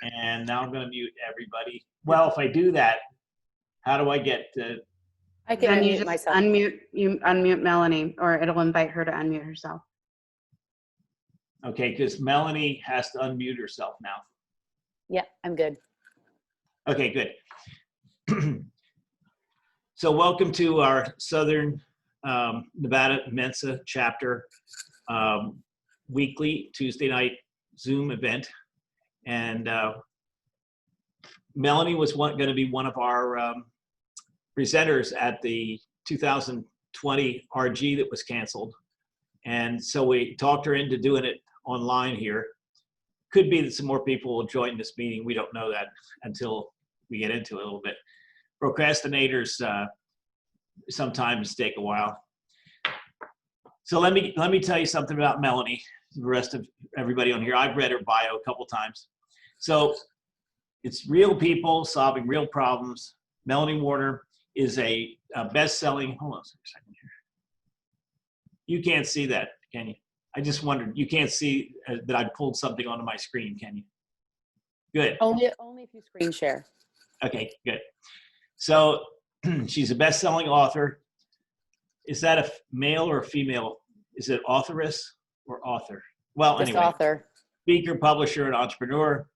And now I'm going to mute everybody. Well, if I do that, how do I get to? I can Then you unmute just myself. unmute Melanie, or it'll invite her to unmute herself. Okay, because Melanie has to unmute herself now. Yeah, I'm good. Okay, good. So welcome to our Southern Nevada Mensa chapter weekly Tuesday night Zoom event. And Melanie was going to be one of our presenters at the 2020 RG that was canceled. And so we talked her into doing it online here. Could be that some more people will join this meeting. We don't know that until we get into it a little bit. Procrastinators sometimes take a while. So let me tell you something about Melanie. The rest of everybody on here, I've read her bio a couple times. So it's real people solving real problems. Melanie Warner is a best-selling. Hold on a second here. You can't see that, can you? I just wondered. You can't see that I pulled something onto my screen, can you? Good. Only if you screen share. Okay, good. So she's a best-selling author. Is that a male or a female? Is it authoress or author? Well, Just anyway, author. Speaker, publisher, and entrepreneur.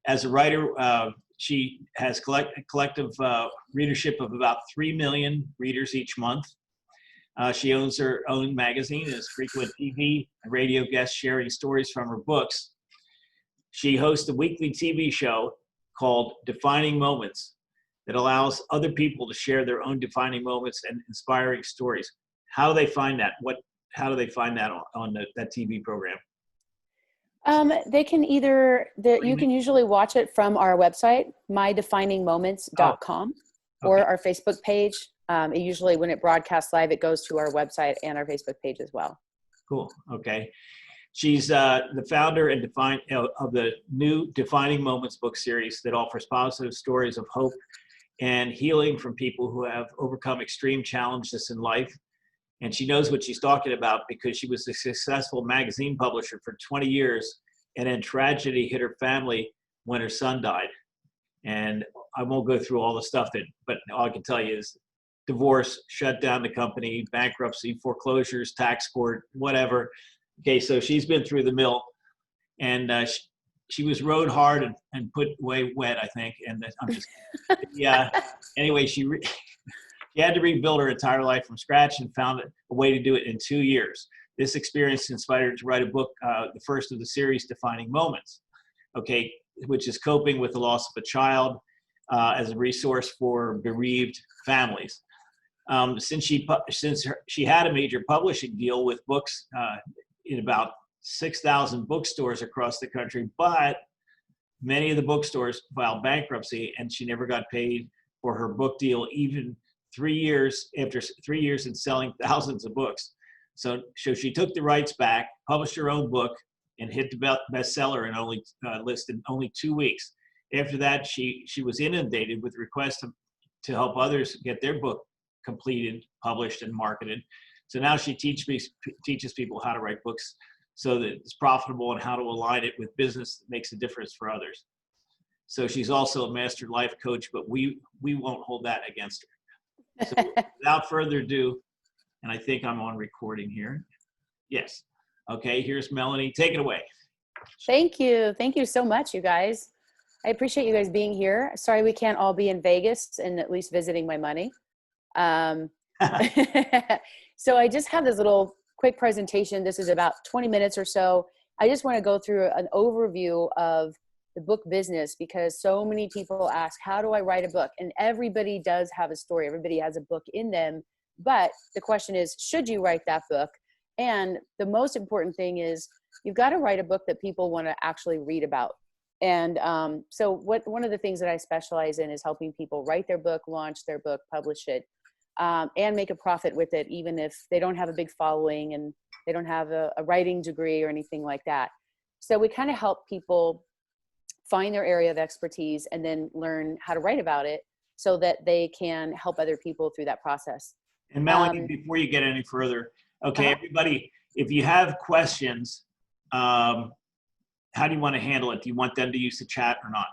As a writer, she has collective readership of about 3 million readers each month. She owns her own magazine and is frequent TV and radio guest sharing stories from her books. She hosts a weekly TV show called Defining Moments that allows other people to share their own defining moments and inspiring stories. How do they find that? How do they find that on that TV program? They can you can usually watch it from our website, mydefiningmoments.com, or our Facebook page. Usually when it broadcasts live, it goes to our website and our Facebook page as well. Cool. Okay. She's the founder and of the new Defining Moments book series that offers positive stories of hope and healing from people who have overcome extreme challenges in life. And she knows what she's talking about because she was a successful magazine publisher for 20 years, and then tragedy hit her family when her son died. And I won't go through all the stuff but all I can tell you is divorce, shut down the company, bankruptcy, foreclosures, tax court, whatever. Okay, so she's been through the mill, and she was rode hard and put away wet, I think. And I'm just, yeah. Anyway, she had to rebuild her entire life from scratch and found a way to do it in 2 years. This experience inspired her to write a book, the first of the series, Defining Moments, okay, which is coping with the loss of a child as a resource for bereaved families. Since she had a major publishing deal with books in about 6,000 bookstores across the country, but many of the bookstores filed bankruptcy, and she never got paid for her book deal, even 3 years after 3 years in selling thousands of books. So she took the rights back, published her own book, and hit the bestseller in list in only 2 weeks. After that, she was inundated with requests to help others get their book completed, published, and marketed. So now she teaches people how to write books so that it's profitable and how to align it with business that makes a difference for others. So she's also a master life coach, but we won't hold that against her. So without further ado, and I think I'm on recording here. Yes. Okay, here's Melanie. Take it away. Thank you. Thank you so much, you guys. I appreciate you guys being here. Sorry we can't all be in Vegas and at least visiting my money. So I just have this little quick presentation. This is about 20 minutes or so. I just want to go through an overview of the book business because so many people ask, how do I write a book? And everybody does have a story. Everybody has a book in them. But the question is, should you write that book? And the most important thing is you've got to write a book that people want to actually read about. And so one of the things that I specialize in is helping people write their book, launch their book, publish it, and make a profit with it, even if they don't have a big following and they don't have a writing degree or anything like that. So we kind of help people find their area of expertise and then learn how to write about it so that they can help other people through that process. And Melanie, before you get any further, okay, everybody, if you have questions, how do you want to handle it? Do you want them to use the chat or not?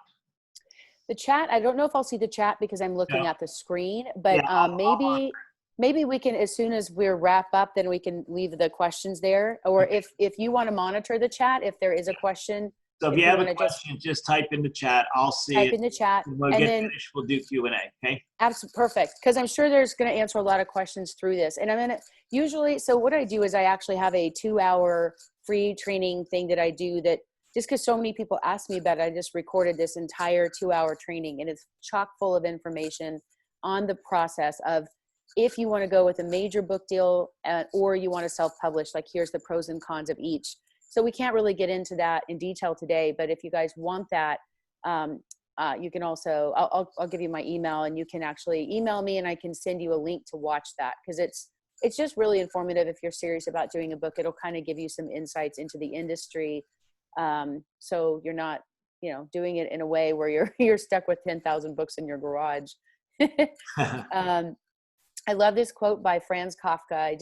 The chat, I don't know if I'll see the chat because I'm looking No. at the screen, but Yeah, maybe we can, as soon as we're wrap up, then we can leave the questions there. Or if you want to monitor the chat, if there is a question, so if you have a wanna question, just type in the chat. I'll see type it. in the chat, When we and get then finished, we'll do Q&A, okay? absolutely perfect, because I'm sure there's going to answer a lot of questions through this. And I'm going to usually, so what I do is I actually have a 2-hour free training thing that I do, that just because so many people ask me about it, I just recorded this entire 2-hour training, and it's chock full of information on the process of, if you want to go with a major book deal or you want to self-publish, like here's the pros and cons of each. So we can't really get into that in detail today, but if you guys want that, you can also, I'll give you my email, and you can actually email me and I can send you a link to watch that, because it's just really informative. If you're serious about doing a book, it'll kind of give you some insights into the industry. So you're not, doing it in a way where you're stuck with 10,000 books in your garage. I love this quote by Franz Kafka.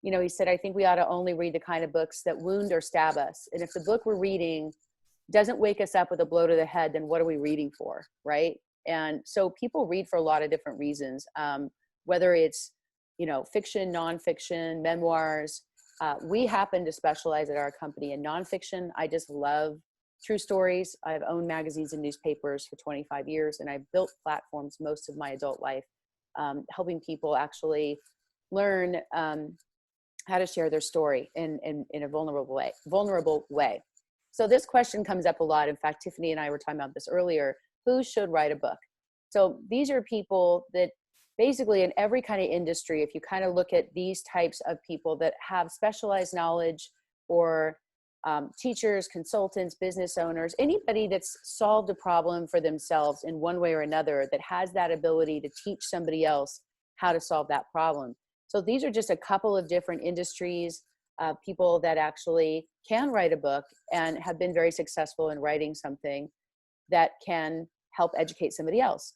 He said, I think we ought to only read the kind of books that wound or stab us. And if the book we're reading doesn't wake us up with a blow to the head, then what are we reading for, right? And so people read for a lot of different reasons, whether it's, fiction, nonfiction, memoirs. We happen to specialize at our company in nonfiction. I just love true stories. I've owned magazines and newspapers for 25 years, and I've built platforms most of my adult life, helping people actually learn how to share their story in a vulnerable way. So this question comes up a lot. In fact, Tiffany and I were talking about this earlier. Who should write a book? So these are people that basically in every kind of industry, if you kind of look at these types of people that have specialized knowledge, or teachers, consultants, business owners, anybody that's solved a problem for themselves in one way or another, that has that ability to teach somebody else how to solve that problem. So these are just a couple of different industries, people that actually can write a book and have been very successful in writing something that can help educate somebody else.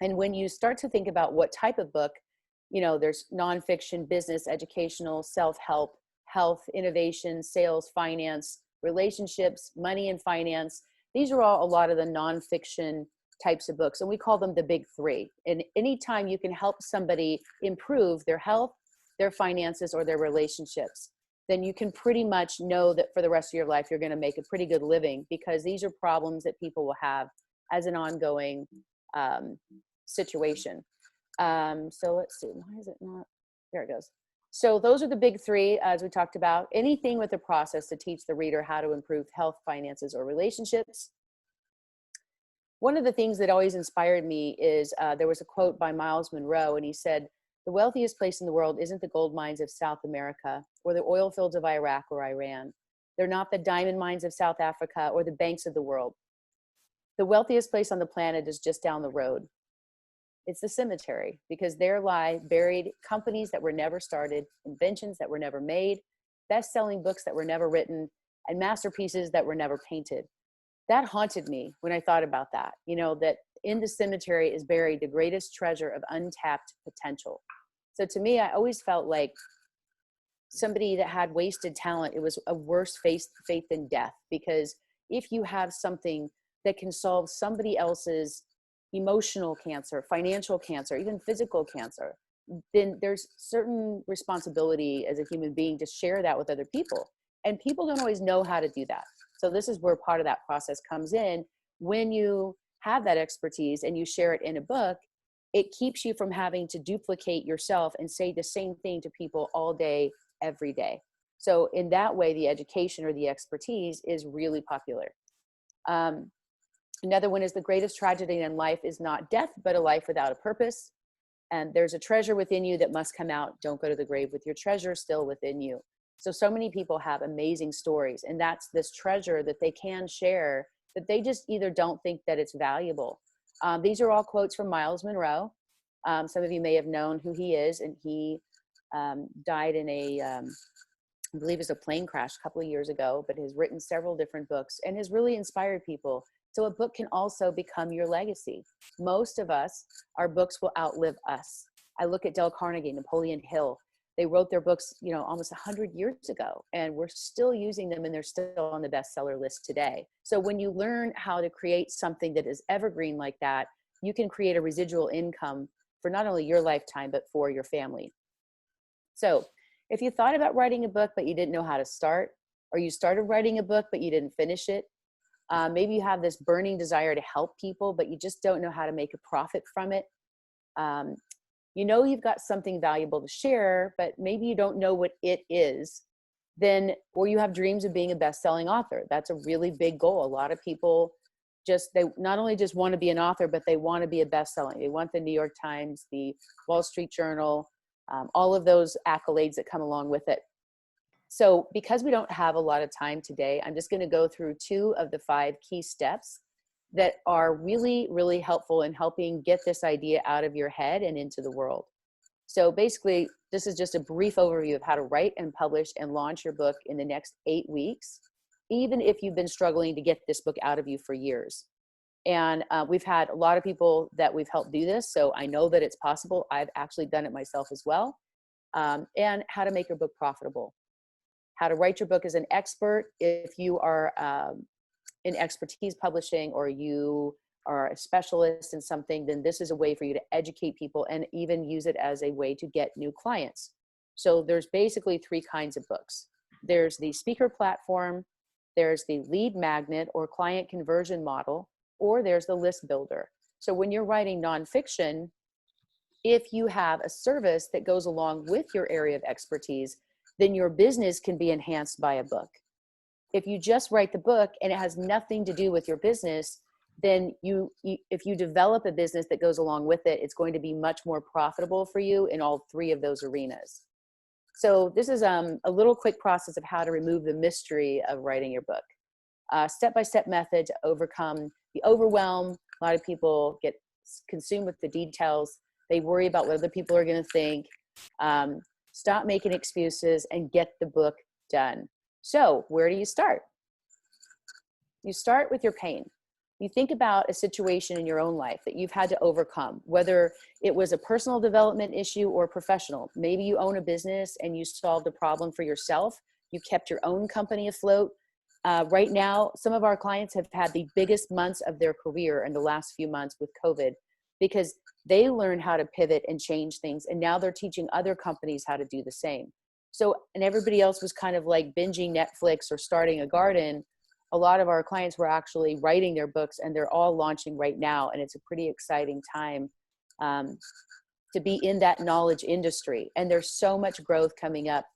And when you start to think about what type of book, there's nonfiction, business, educational, self-help, health, innovation, sales, finance, relationships, money and finance. These are all a lot of the nonfiction types of books, and we call them the big three. And anytime you can help somebody improve their health, their finances, or their relationships, then you can pretty much know that for the rest of your life, you're going to make a pretty good living, because these are problems that people will have as an ongoing situation. So let's see, why is it not? There it goes. So those are the big three, as we talked about. Anything with a process to teach the reader how to improve health, finances, or relationships. One of the things that always inspired me is there was a quote by Miles Monroe, and he said, "The wealthiest place in the world isn't the gold mines of South America or the oil fields of Iraq or Iran. They're not the diamond mines of South Africa or the banks of the world. The wealthiest place on the planet is just down the road. It's the cemetery, because there lie buried companies that were never started, inventions that were never made, best-selling books that were never written, and masterpieces that were never painted." That haunted me when I thought about that, that in the cemetery is buried the greatest treasure of untapped potential. So to me, I always felt like somebody that had wasted talent, it was a worse fate than death, because if you have something that can solve somebody else's emotional cancer, financial cancer, even physical cancer, then there's certain responsibility as a human being to share that with other people. And people don't always know how to do that. So this is where part of that process comes in. When you have that expertise and you share it in a book, it keeps you from having to duplicate yourself and say the same thing to people all day, every day. So in that way, the education or the expertise is really popular. Another one is, the greatest tragedy in life is not death, but a life without a purpose. And there's a treasure within you that must come out. Don't go to the grave with your treasure still within you. So many people have amazing stories, and that's this treasure that they can share, that they just either don't think that it's valuable. These are all quotes from Miles Monroe. Some of you may have known who he is, and he died in I believe it was a plane crash a couple of years ago, but has written several different books and has really inspired people. So a book can also become your legacy. Most of us, our books will outlive us. I look at Dale Carnegie, Napoleon Hill. They wrote their books, you know, almost 100 years ago, and we're still using them, and they're still on the bestseller list today. So when you learn how to create something that is evergreen like that, you can create a residual income for not only your lifetime, but for your family. So if you thought about writing a book, but you didn't know how to start, or you started writing a book, but you didn't finish it, maybe you have this burning desire to help people, but you just don't know how to make a profit from it. You know you've got something valuable to share, but maybe you don't know what it is, then, or you have dreams of being a best-selling author. That's a really big goal. A lot of people they not only just want to be an author, but they want to be a best-selling. They want the New York Times, the Wall Street Journal, all of those accolades that come along with it. So because we don't have a lot of time today, I'm just going to go through 2 of the 5 key steps that are really, really helpful in helping get this idea out of your head and into the world. So basically, this is just a brief overview of how to write and publish and launch your book in the next 8 weeks, even if you've been struggling to get this book out of you for years. And we've had a lot of people that we've helped do this, so I know that it's possible. I've actually done it myself as well. And how to make your book profitable. How to write your book as an expert if you are in expertise publishing, or you are a specialist in something, then this is a way for you to educate people and even use it as a way to get new clients. So there's basically 3 kinds of books. There's the speaker platform, there's the lead magnet or client conversion model, or there's the list builder. So when you're writing nonfiction, if you have a service that goes along with your area of expertise, then your business can be enhanced by a book. If you just write the book and it has nothing to do with your business, then if you develop a business that goes along with it, it's going to be much more profitable for you in all 3 of those arenas. So this is a little quick process of how to remove the mystery of writing your book. Step-by-step method to overcome the overwhelm. A lot of people get consumed with the details. They worry about what other people are going to think. Stop making excuses and get the book done. So where do you start? You start with your pain. You think about a situation in your own life that you've had to overcome, whether it was a personal development issue or professional. Maybe you own a business and you solved a problem for yourself. You kept your own company afloat. Right now, some of our clients have had the biggest months of their career in the last few months with COVID, because they learned how to pivot and change things. And now they're teaching other companies how to do the same. So, and everybody else was kind of like binging Netflix or starting a garden. A lot of our clients were actually writing their books, and they're all launching right now. And it's a pretty exciting time to be in that knowledge industry. And there's so much growth coming up.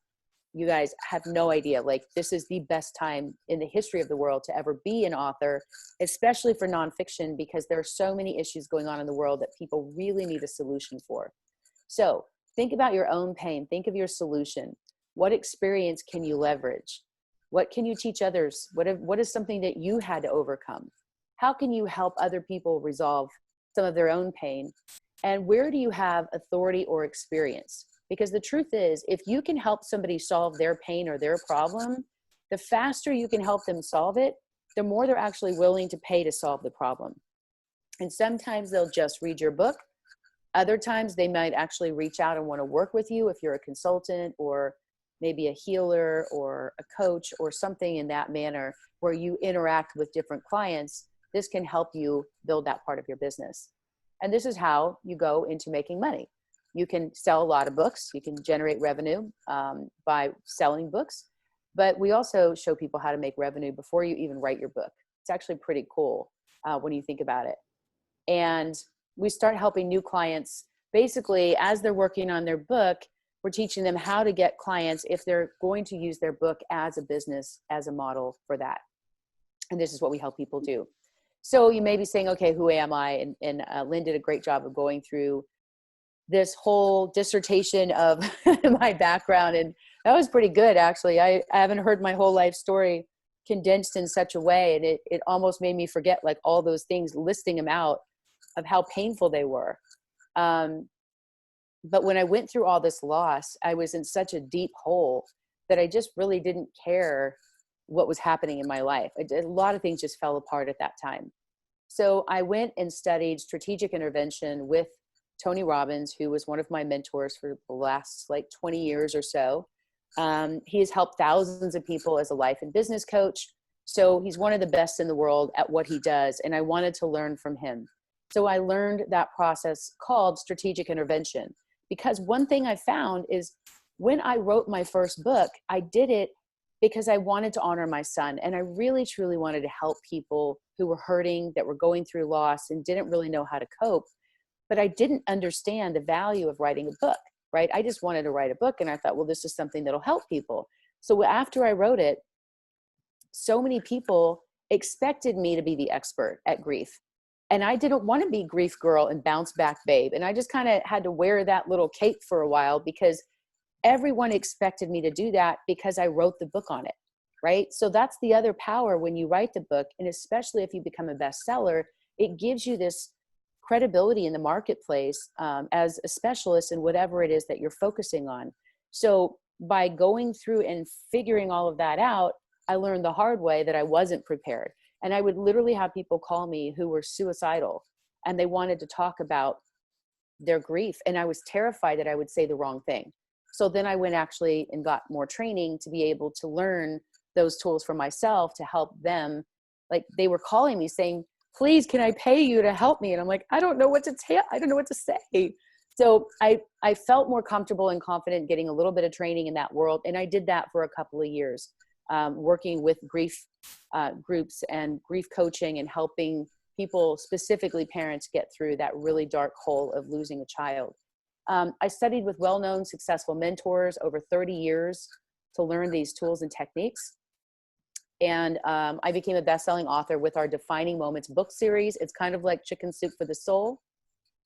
You guys have no idea. Like, this is the best time in the history of the world to ever be an author, especially for nonfiction, because there are so many issues going on in the world that people really need a solution for. So think about your own pain. Think of your solution. What experience can you leverage? What can you teach others? What is something that you had to overcome? How can you help other people resolve some of their own pain? And where do you have authority or experience? Because the truth is, if you can help somebody solve their pain or their problem, the faster you can help them solve it, the more they're actually willing to pay to solve the problem. And sometimes they'll just read your book. Other times they might actually reach out and want to work with you if you're a consultant, or maybe a healer or a coach or something in that manner where you interact with different clients. This can help you build that part of your business. And this is how you go into making money. You can sell a lot of books. You can generate revenue by selling books. But we also show people how to make revenue before you even write your book. It's actually pretty cool when you think about it. And we start helping new clients. Basically, as they're working on their book, we're teaching them how to get clients if they're going to use their book as a business, as a model for that. And this is what we help people do. So you may be saying, okay, who am I? And Lynn did a great job of going through this whole dissertation of my background. And that was pretty good, actually. I haven't heard my whole life story condensed in such a way. And it almost made me forget like all those things, listing them out of how painful they were. But when I went through all this loss, I was in such a deep hole that I just really didn't care what was happening in my life. A lot of things just fell apart at that time. So I went and studied strategic intervention with Tony Robbins, who was one of my mentors for the last like 20 years or so. He has helped thousands of people as a life and business coach. So he's one of the best in the world at what he does. And I wanted to learn from him. So I learned that process called strategic intervention, because one thing I found is when I wrote my first book, I did it because I wanted to honor my son. And I really, truly wanted to help people who were hurting, that were going through loss and didn't really know how to cope. But I didn't understand the value of writing a book, right? I just wanted to write a book. And I thought, well, this is something that'll help people. So after I wrote it, so many people expected me to be the expert at grief. And I didn't want to be grief girl and bounce back babe. And I just kind of had to wear that little cape for a while, because everyone expected me to do that because I wrote the book on it, right? So that's the other power when you write the book. And especially if you become a bestseller, it gives you this credibility in the marketplace as a specialist in whatever it is that you're focusing on. So by going through and figuring all of that out, I learned the hard way that I wasn't prepared. And I would literally have people call me who were suicidal and they wanted to talk about their grief. And I was terrified that I would say the wrong thing. So then I went actually and got more training to be able to learn those tools for myself to help them. Like they were calling me saying, please, can I pay you to help me? And I'm like, I don't know what to tell. I don't know what to say. So I felt more comfortable and confident getting a little bit of training in that world. And I did that for a couple of years, working with grief groups and grief coaching and helping people, specifically parents, get through that really dark hole of losing a child. I studied with well-known successful mentors over 30 years to learn these tools and techniques. And I became a best-selling author with our Defining Moments book series. It's kind of like Chicken Soup for the Soul.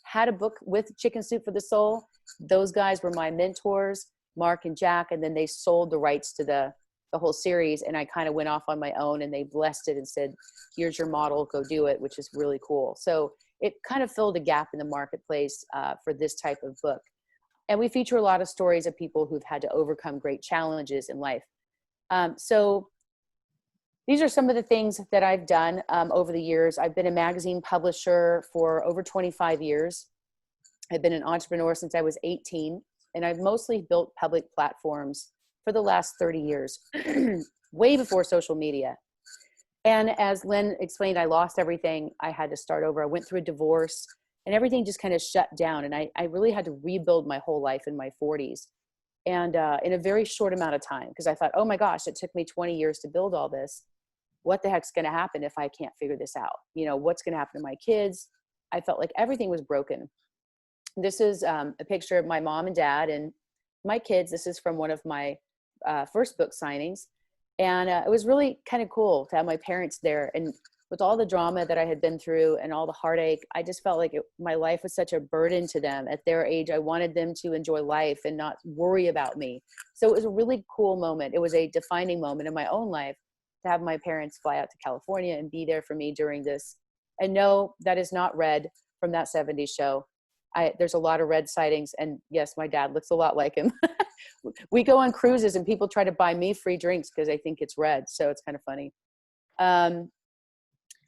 Had a book with Chicken Soup for the Soul. Those guys were my mentors, Mark and Jack, and then they sold the rights to the whole series. And I kind of went off on my own and they blessed it and said, here's your model, go do it, which is really cool. So it kind of filled a gap in the marketplace for this type of book. And we feature a lot of stories of people who've had to overcome great challenges in life. So these are some of the things that I've done over the years. I've been a magazine publisher for over 25 years. I've been an entrepreneur since I was 18, and I've mostly built public platforms for the last 30 years, way before social media. And as Lynn explained, I lost everything. I had to start over. I went through a divorce and everything just kind of shut down. And I really had to rebuild my whole life in my 40s. And in a very short amount of time, because I thought, oh my gosh, it took me 20 years to build all this. What the heck's going to happen if I can't figure this out? You know, what's going to happen to my kids? I felt like everything was broken. This is a picture of my mom and dad and my kids. This is from one of my first book signings. And it was really kind of cool to have my parents there. And with all the drama that I had been through and all the heartache, I just felt like my life was such a burden to them at their age. I wanted them to enjoy life and not worry about me. So it was a really cool moment. It was a defining moment in my own life to have my parents fly out to California and be there for me during this. And no, that is not Red from that 70s show. There's a lot of Red sightings. And yes, my dad looks a lot like him. We go on cruises and people try to buy me free drinks because they think it's Red. So it's kind of funny.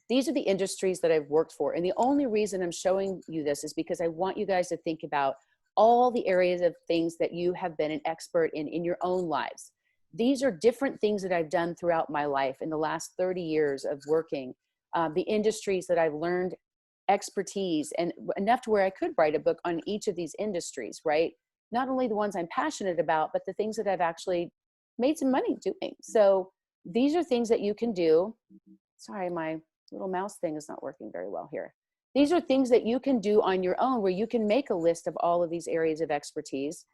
These are the industries that I've worked for. And the only reason I'm showing you this is because I want you guys to think about all the areas of things that you have been an expert in your own lives. These are different things that I've done throughout my life in the last 30 years of working, the industries that I've learned expertise and enough to where I could write a book on each of these industries, right? Not only the ones I'm passionate about, but the things that I've actually made some money doing. So these are things that you can do. Sorry, my little mouse thing is not working very well here. These are things that you can do on your own where you can make a list of all of these areas of expertise.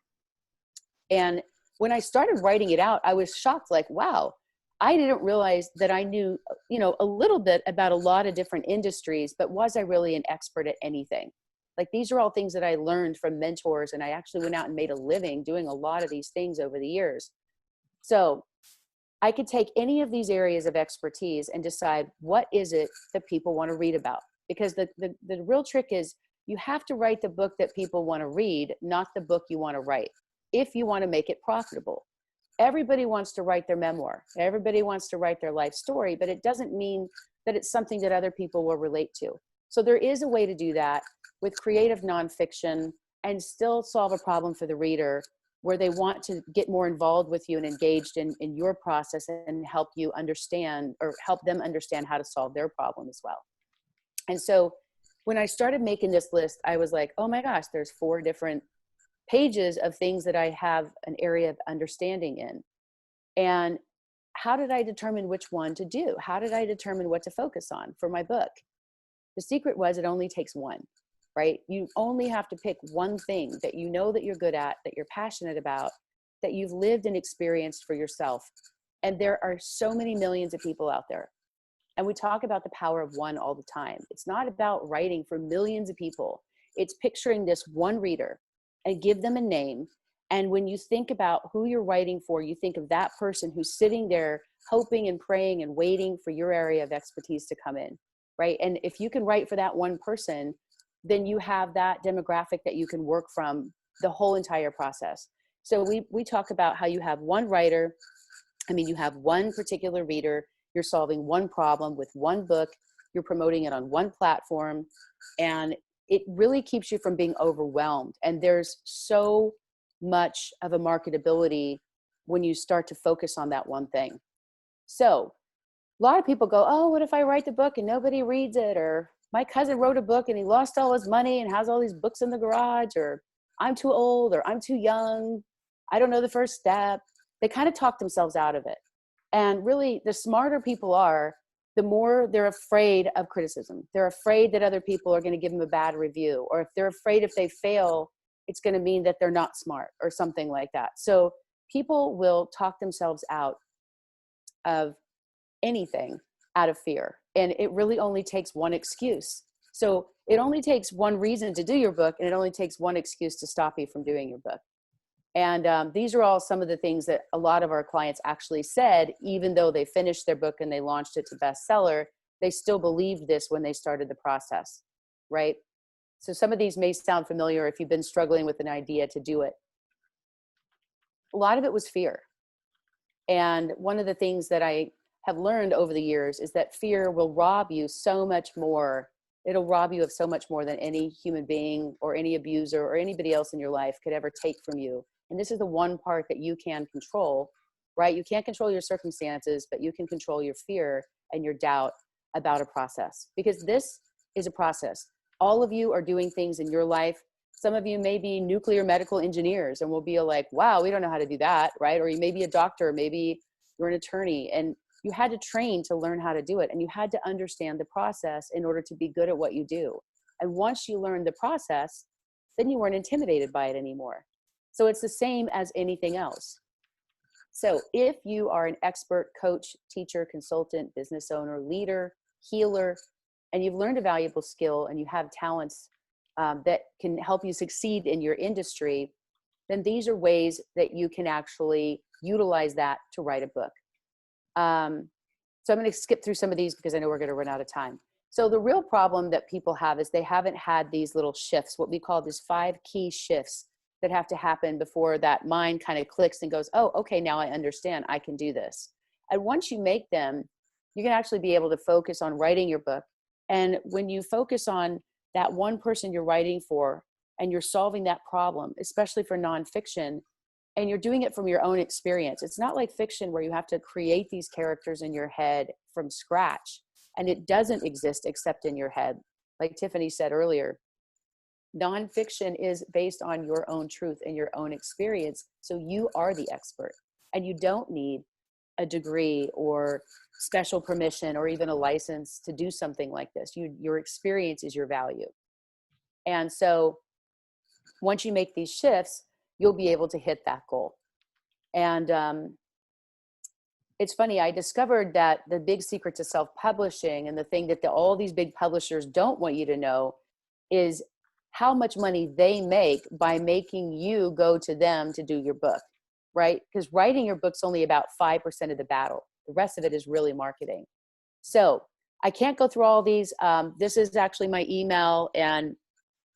And when I started writing it out, I was shocked, like, wow, I didn't realize that I knew, a little bit about a lot of different industries, but was I really an expert at anything? Like, these are all things that I learned from mentors, and I actually went out and made a living doing a lot of these things over the years. So I could take any of these areas of expertise and decide what is it that people want to read about. Because the real trick is you have to write the book that people want to read, not the book you want to write, if you want to make it profitable. Everybody wants to write their memoir. Everybody wants to write their life story, but it doesn't mean that it's something that other people will relate to. So there is a way to do that. with creative nonfiction and still solve a problem for the reader where they want to get more involved with you and engaged in your process and help you understand or help them understand how to solve their problem as well. And so when I started making this list, I was like, oh my gosh, there's 4 different pages of things that I have an area of understanding in. And how did I determine which one to do? How did I determine what to focus on for my book? The secret was it only takes one, right? You only have to pick one thing that you know that you're good at, that you're passionate about, that you've lived and experienced for yourself. And there are so many millions of people out there. And we talk about the power of one all the time. It's not about writing for millions of people. It's picturing this one reader and give them a name. And when you think about who you're writing for, you think of that person who's sitting there hoping and praying and waiting for your area of expertise to come in, right? And if you can write for that one person, then you have that demographic that you can work from the whole entire process. So we talk about how you have one writer. You have one particular reader. You're solving one problem with one book. You're promoting it on one platform. And it really keeps you from being overwhelmed. And there's so much of a marketability when you start to focus on that one thing. So a lot of people go, oh, what if I write the book and nobody reads it? Or my cousin wrote a book and he lost all his money and has all these books in the garage, or I'm too old, or I'm too young. I don't know the first step. They kind of talk themselves out of it. And really, the smarter people are, the more they're afraid of criticism. They're afraid that other people are going to give them a bad review, or if they're afraid if they fail, it's going to mean that they're not smart or something like that. So people will talk themselves out of anything out of fear. And it really only takes one excuse. So it only takes one reason to do your book, and it only takes one excuse to stop you from doing your book. And these are all some of the things that a lot of our clients actually said, even though they finished their book and they launched it to bestseller, they still believed this when they started the process, right? So some of these may sound familiar if you've been struggling with an idea to do it. A lot of it was fear. And one of the things that I have learned over the years is that fear will rob you so much more. It'll rob you of so much more than any human being or any abuser or anybody else in your life could ever take from you. And this is the one part that you can control, right? You can't control your circumstances, but you can control your fear and your doubt about a process, because this is a process. All of you are doing things in your life. Some of you may be nuclear medical engineers and will be like, wow, we don't know how to do that, right? Or you may be a doctor, maybe you're an attorney, and you had to train to learn how to do it. And you had to understand the process in order to be good at what you do. And once you learned the process, then you weren't intimidated by it anymore. So it's the same as anything else. So if you are an expert coach, teacher, consultant, business owner, leader, healer, and you've learned a valuable skill and you have talents that can help you succeed in your industry, then these are ways that you can actually utilize that to write a book. So I'm going to skip through some of these because I know we're going to run out of time. So the real problem that people have is they haven't had these little shifts, what we call these 5 key shifts that have to happen before that mind kind of clicks and goes, oh, okay, now I understand, I can do this. And once you make them, you can actually be able to focus on writing your book. And when you focus on that one person you're writing for and you're solving that problem, especially for nonfiction, and you're doing it from your own experience. It's not like fiction where you have to create these characters in your head from scratch, and it doesn't exist except in your head. Like Tiffany said earlier, nonfiction is based on your own truth and your own experience. So you are the expert, and you don't need a degree or special permission or even a license to do something like this. Your experience is your value. And so once you make these shifts, you'll be able to hit that goal. And it's funny, I discovered that the big secret to self-publishing, and the thing that all these big publishers don't want you to know, is how much money they make by making you go to them to do your book, right? Because writing your book's only about 5% of the battle. The rest of it is really marketing. So I can't go through all these. This is actually my email, and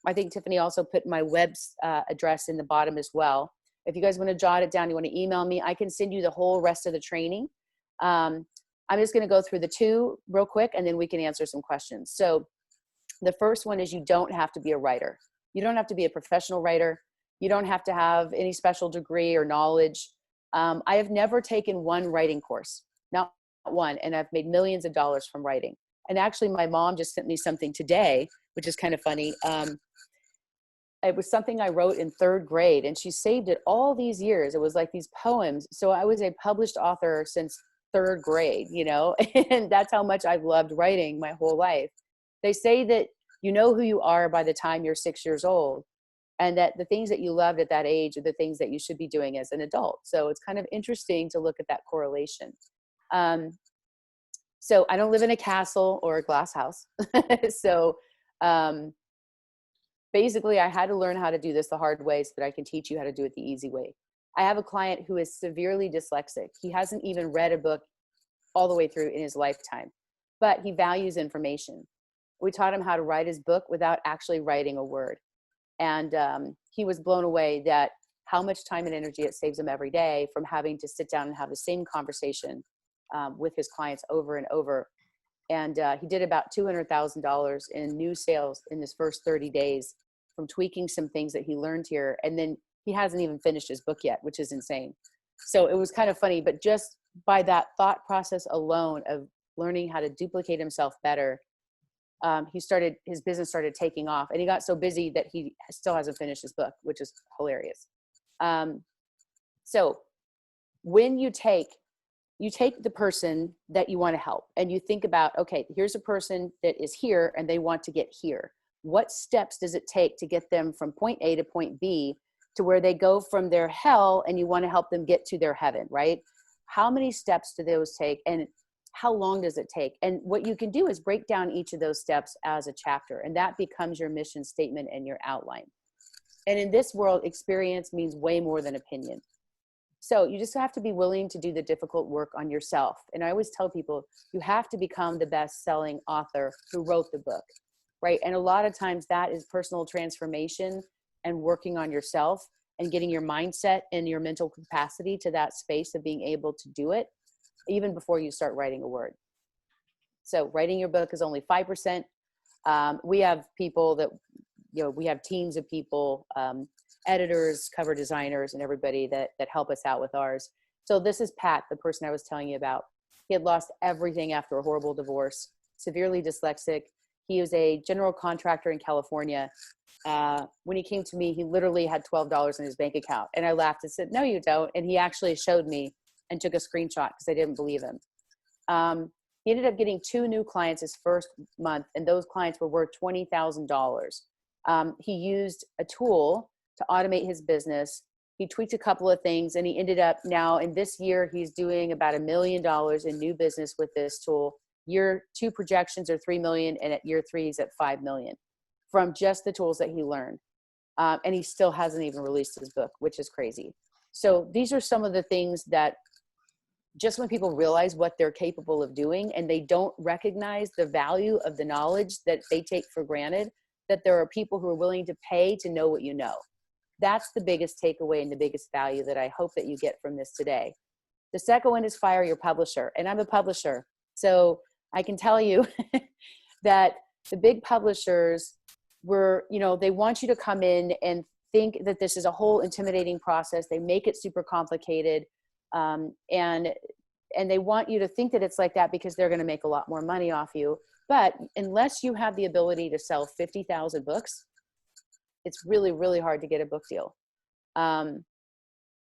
I think Tiffany also put my web address in the bottom as well. If you guys want to jot it down, you want to email me, I can send you the whole rest of the training. I'm just going to go through the 2 real quick, and then we can answer some questions. So The first one is you don't have to be a writer. You don't have to be a professional writer. You don't have to have any special degree or knowledge. I have never taken one writing course, not one, and I've made millions of dollars from writing. And actually, my mom just sent me something today, which is kind of funny. It was something I wrote in 3rd grade, and she saved it all these years. It was like these poems. So I was a published author since 3rd grade, you know, and that's how much I've loved writing my whole life. They say that you know who you are by the time you're 6 years old, and that the things that you loved at that age are the things that you should be doing as an adult. So it's kind of interesting to look at that correlation. So I don't live in a castle or a glass house. So basically, I had to learn how to do this the hard way so that I can teach you how to do it the easy way. I have a client who is severely dyslexic. He hasn't even read a book all the way through in his lifetime, but he values information. We taught him how to write his book without actually writing a word. And he was blown away that how much time and energy it saves him every day from having to sit down and have the same conversation with his clients over and over. And he did about $200,000 in new sales in his first 30 days from tweaking some things that he learned here. And then he hasn't even finished his book yet, which is insane. So it was kind of funny, but just by that thought process alone of learning how to duplicate himself better, his business started taking off, and he got so busy that he still hasn't finished his book, which is hilarious. So when you take the person that you want to help and you think about, okay, here's a person that is here and they want to get here. What steps does it take to get them from point A to point B to where they go from their hell and you want to help them get to their heaven, right? How many steps do those take and how long does it take? And what you can do is break down each of those steps as a chapter, and that becomes your mission statement and your outline. And in this world, experience means way more than opinion. So you just have to be willing to do the difficult work on yourself. And I always tell people, you have to become the best-selling author who wrote the book, right? And a lot of times that is personal transformation and working on yourself and getting your mindset and your mental capacity to that space of being able to do it, even before you start writing a word. So writing your book is only 5%. We have people that, we have teams of people, editors, cover designers, and everybody that help us out with ours. So this is Pat, the person I was telling you about. He had lost everything after a horrible divorce, severely dyslexic. He was a general contractor in California. When he came to me, he literally had $12 in his bank account. And I laughed and said, no, you don't. And he actually showed me and took a screenshot because I didn't believe him. He ended up getting 2 new clients his first month, and those clients were worth $20,000. He used a tool to automate his business. He tweaked a couple of things, and he ended up now in this year, he's doing about $1 million in new business with this tool. Year 2 projections are 3 million, and at year 3 he's at 5 million from just the tools that he learned. And he still hasn't even released his book, which is crazy. So these are some of the things that just when people realize what they're capable of doing and they don't recognize the value of the knowledge that they take for granted, that there are people who are willing to pay to know what you know. That's the biggest takeaway and the biggest value that I hope that you get from this today. The second one is fire your publisher. And I'm a publisher. So I can tell you that the big publishers they want you to come in and think that this is a whole intimidating process. They make it super complicated. And they want you to think that it's like that because they're going to make a lot more money off you. But unless you have the ability to sell 50,000 books, it's really, really hard to get a book deal. And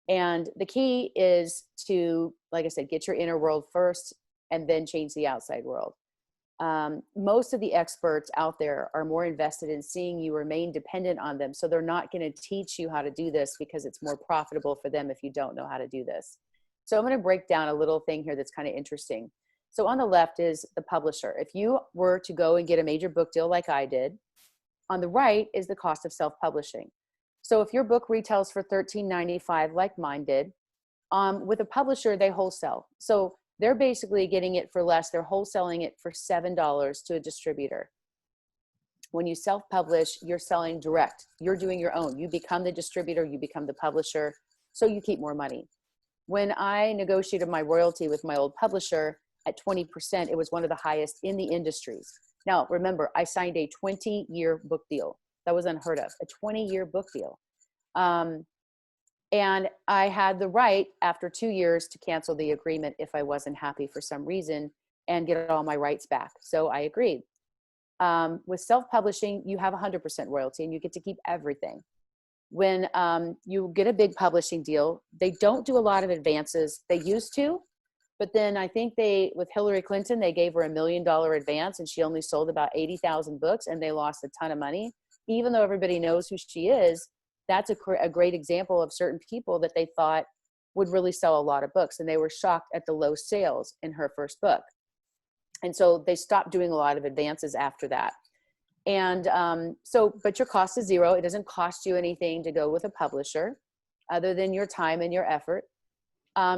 the key is to, like I said, get your inner world first and then change the outside world. Most of the experts out there are more invested in seeing you remain dependent on them. So they're not going to teach you how to do this because it's more profitable for them if you don't know how to do this. So I'm going to break down a little thing here that's kind of interesting. So on the left is the publisher. If you were to go and get a major book deal like I did, on the right is the cost of self-publishing. So if your book retails for $13.95 like mine did, with a publisher, they wholesale. So they're basically getting it for less. They're wholesaling it for $7 to a distributor. When you self-publish, you're selling direct. You're doing your own. You become the distributor, you become the publisher, so you keep more money. When I negotiated my royalty with my old publisher at 20%, it was one of the highest in the industries. Now, remember, I signed a 20-year book deal. That was unheard of, a 20-year book deal. And I had the right after 2 years to cancel the agreement if I wasn't happy for some reason and get all my rights back. So I agreed. With self-publishing, you have 100% royalty and you get to keep everything. When you get a big publishing deal, they don't do a lot of advances. They used to, but then I think with Hillary Clinton, they gave her $1 million advance and she only sold about 80,000 books and they lost a ton of money. Even though everybody knows who she is, that's a great example of certain people that they thought would really sell a lot of books. And they were shocked at the low sales in her first book. And so they stopped doing a lot of advances after that. And but your cost is zero. It doesn't cost you anything to go with a publisher other than your time and your effort.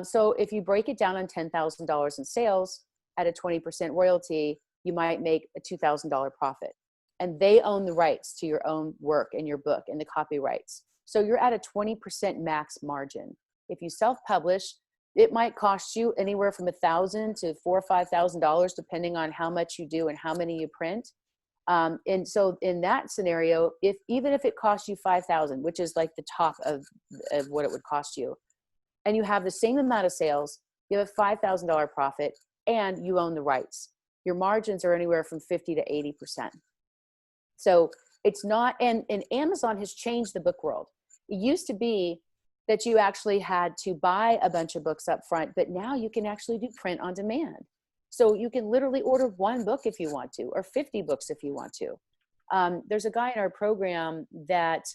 So if you break it down on $10,000 in sales at a 20% royalty, you might make a $2,000 profit. And they own the rights to your own work and your book and the copyrights. So you're at a 20% max margin. If you self-publish, it might cost you anywhere from $1,000 to $4,000 or $5,000, depending on how much you do and how many you print. And so in that scenario, even if it costs you $5,000, which is like the top of what it would cost you, and you have the same amount of sales, you have a $5,000 profit and you own the rights. Your margins are anywhere from 50 to 80%. So it's not, and Amazon has changed the book world. It used to be that you actually had to buy a bunch of books up front, but now you can actually do print on demand. So you can literally order one book if you want to, or 50 books if you want to. There's a guy in our program that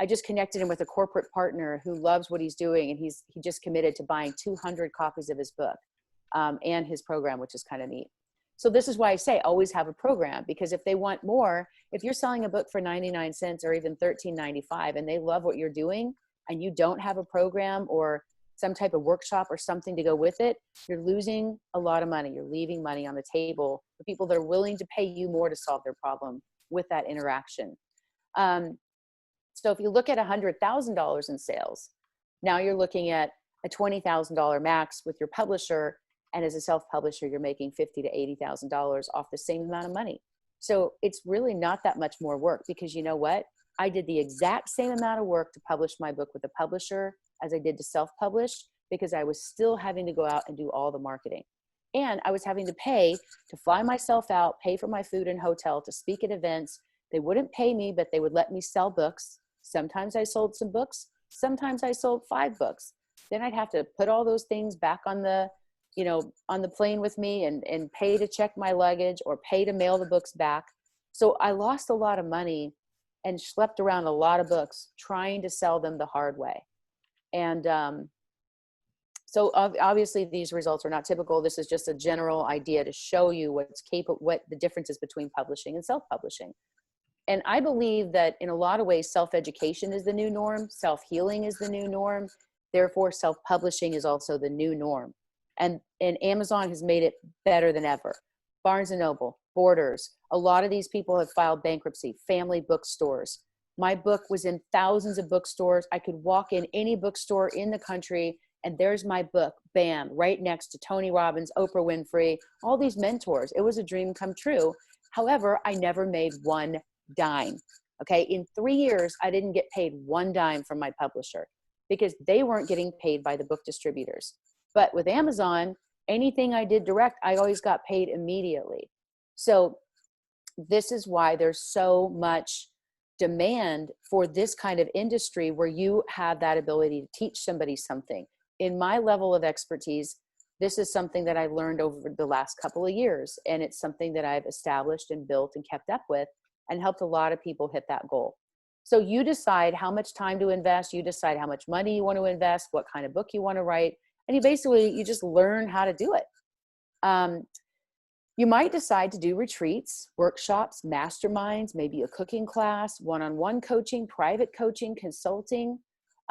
I just connected him with a corporate partner who loves what he's doing. And he just committed to buying 200 copies of his book and his program, which is kind of neat. So this is why I say always have a program, because if they want more, if you're selling a book for 99 cents or even $13.95 and they love what you're doing and you don't have a program or some type of workshop or something to go with it, you're losing a lot of money. You're leaving money on the table for people that are willing to pay you more to solve their problem with that interaction. So if you look at $100,000 in sales, now you're looking at a $20,000 max with your publisher. And as a self-publisher, you're making $50,000 to $80,000 off the same amount of money. So it's really not that much more work, because you know what? I did the exact same amount of work to publish my book with a publisher as I did to self-publish, because I was still having to go out and do all the marketing. And I was having to pay to fly myself out, pay for my food and hotel, to speak at events. They wouldn't pay me, but they would let me sell books. Sometimes I sold some books. Sometimes I sold 5 books. Then I'd have to put all those things back on the plane with me and pay to check my luggage or pay to mail the books back. So I lost a lot of money and schlepped around a lot of books trying to sell them the hard way. And so obviously these results are not typical. This is just a general idea to show you what the difference is between publishing and self-publishing. And I believe that in a lot of ways, self-education is the new norm. Self-healing is the new norm. Therefore, self-publishing is also the new norm. And Amazon has made it better than ever. Barnes & Noble, Borders, a lot of these people have filed bankruptcy, family bookstores. My book was in thousands of bookstores. I could walk in any bookstore in the country and there's my book, bam, right next to Tony Robbins, Oprah Winfrey, all these mentors. It was a dream come true. However, I never made one dime. Okay, in 3 years, I didn't get paid one dime from my publisher because they weren't getting paid by the book distributors. But with Amazon, anything I did direct, I always got paid immediately. So this is why there's so much demand for this kind of industry where you have that ability to teach somebody something. In my level of expertise, this is something that I learned over the last couple of years. And it's something that I've established and built and kept up with and helped a lot of people hit that goal. So you decide how much time to invest. You decide how much money you want to invest, what kind of book you want to write. And you just learn how to do it. You might decide to do retreats, workshops, masterminds, maybe a cooking class, one-on-one coaching, private coaching, consulting.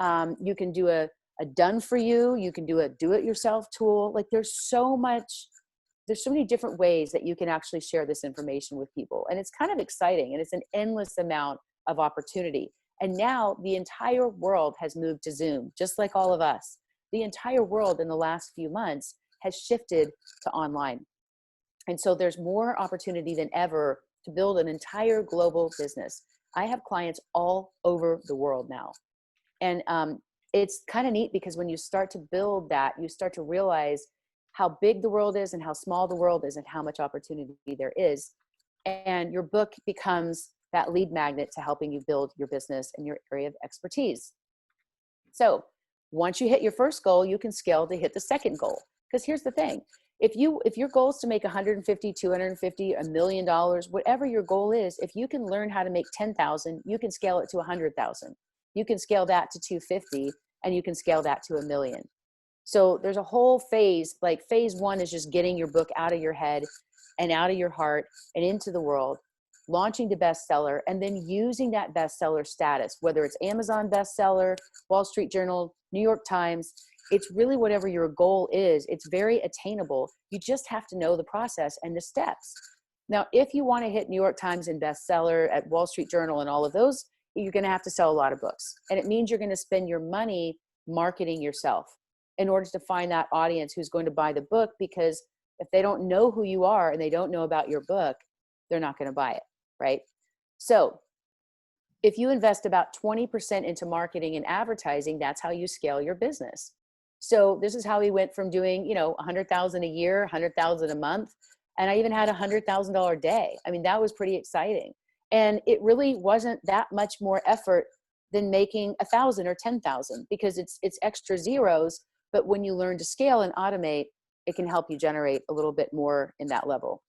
You can do a done for you. You can do a do-it-yourself tool. Like there's so many different ways that you can actually share this information with people. And it's kind of exciting, and it's an endless amount of opportunity. And now the entire world has moved to Zoom, just like all of us. The entire world in the last few months has shifted to online. And so there's more opportunity than ever to build an entire global business. I have clients all over the world now. And it's kind of neat because when you start to build that, you start to realize how big the world is and how small the world is and how much opportunity there is. And your book becomes that lead magnet to helping you build your business and your area of expertise. So once you hit your first goal, you can scale to hit the second goal. Because here's the thing. If your goal is to make 150, 250, $1 million, whatever your goal is, if you can learn how to make 10,000, you can scale it to 100,000. You can scale that to 250, and you can scale that to $1 million. So there's a whole phase, like phase one is just getting your book out of your head and out of your heart and into the world, launching to bestseller, and then using that bestseller status, whether it's Amazon bestseller, Wall Street Journal, New York Times. It's really whatever your goal is. It's very attainable. You just have to know the process and the steps. Now, if you want to hit New York Times and bestseller at Wall Street Journal and all of those, you're going to have to sell a lot of books. And it means you're going to spend your money marketing yourself in order to find that audience who's going to buy the book, because if they don't know who you are and they don't know about your book, they're not going to buy it, right? So if you invest about 20% into marketing and advertising, that's how you scale your business. So this is how we went from doing, $100,000 a year, $100,000 a month. And I even had a $100,000 day. I mean, that was pretty exciting. And it really wasn't that much more effort than making 1,000 or 10,000, because it's extra zeros. But when you learn to scale and automate, it can help you generate a little bit more in that level.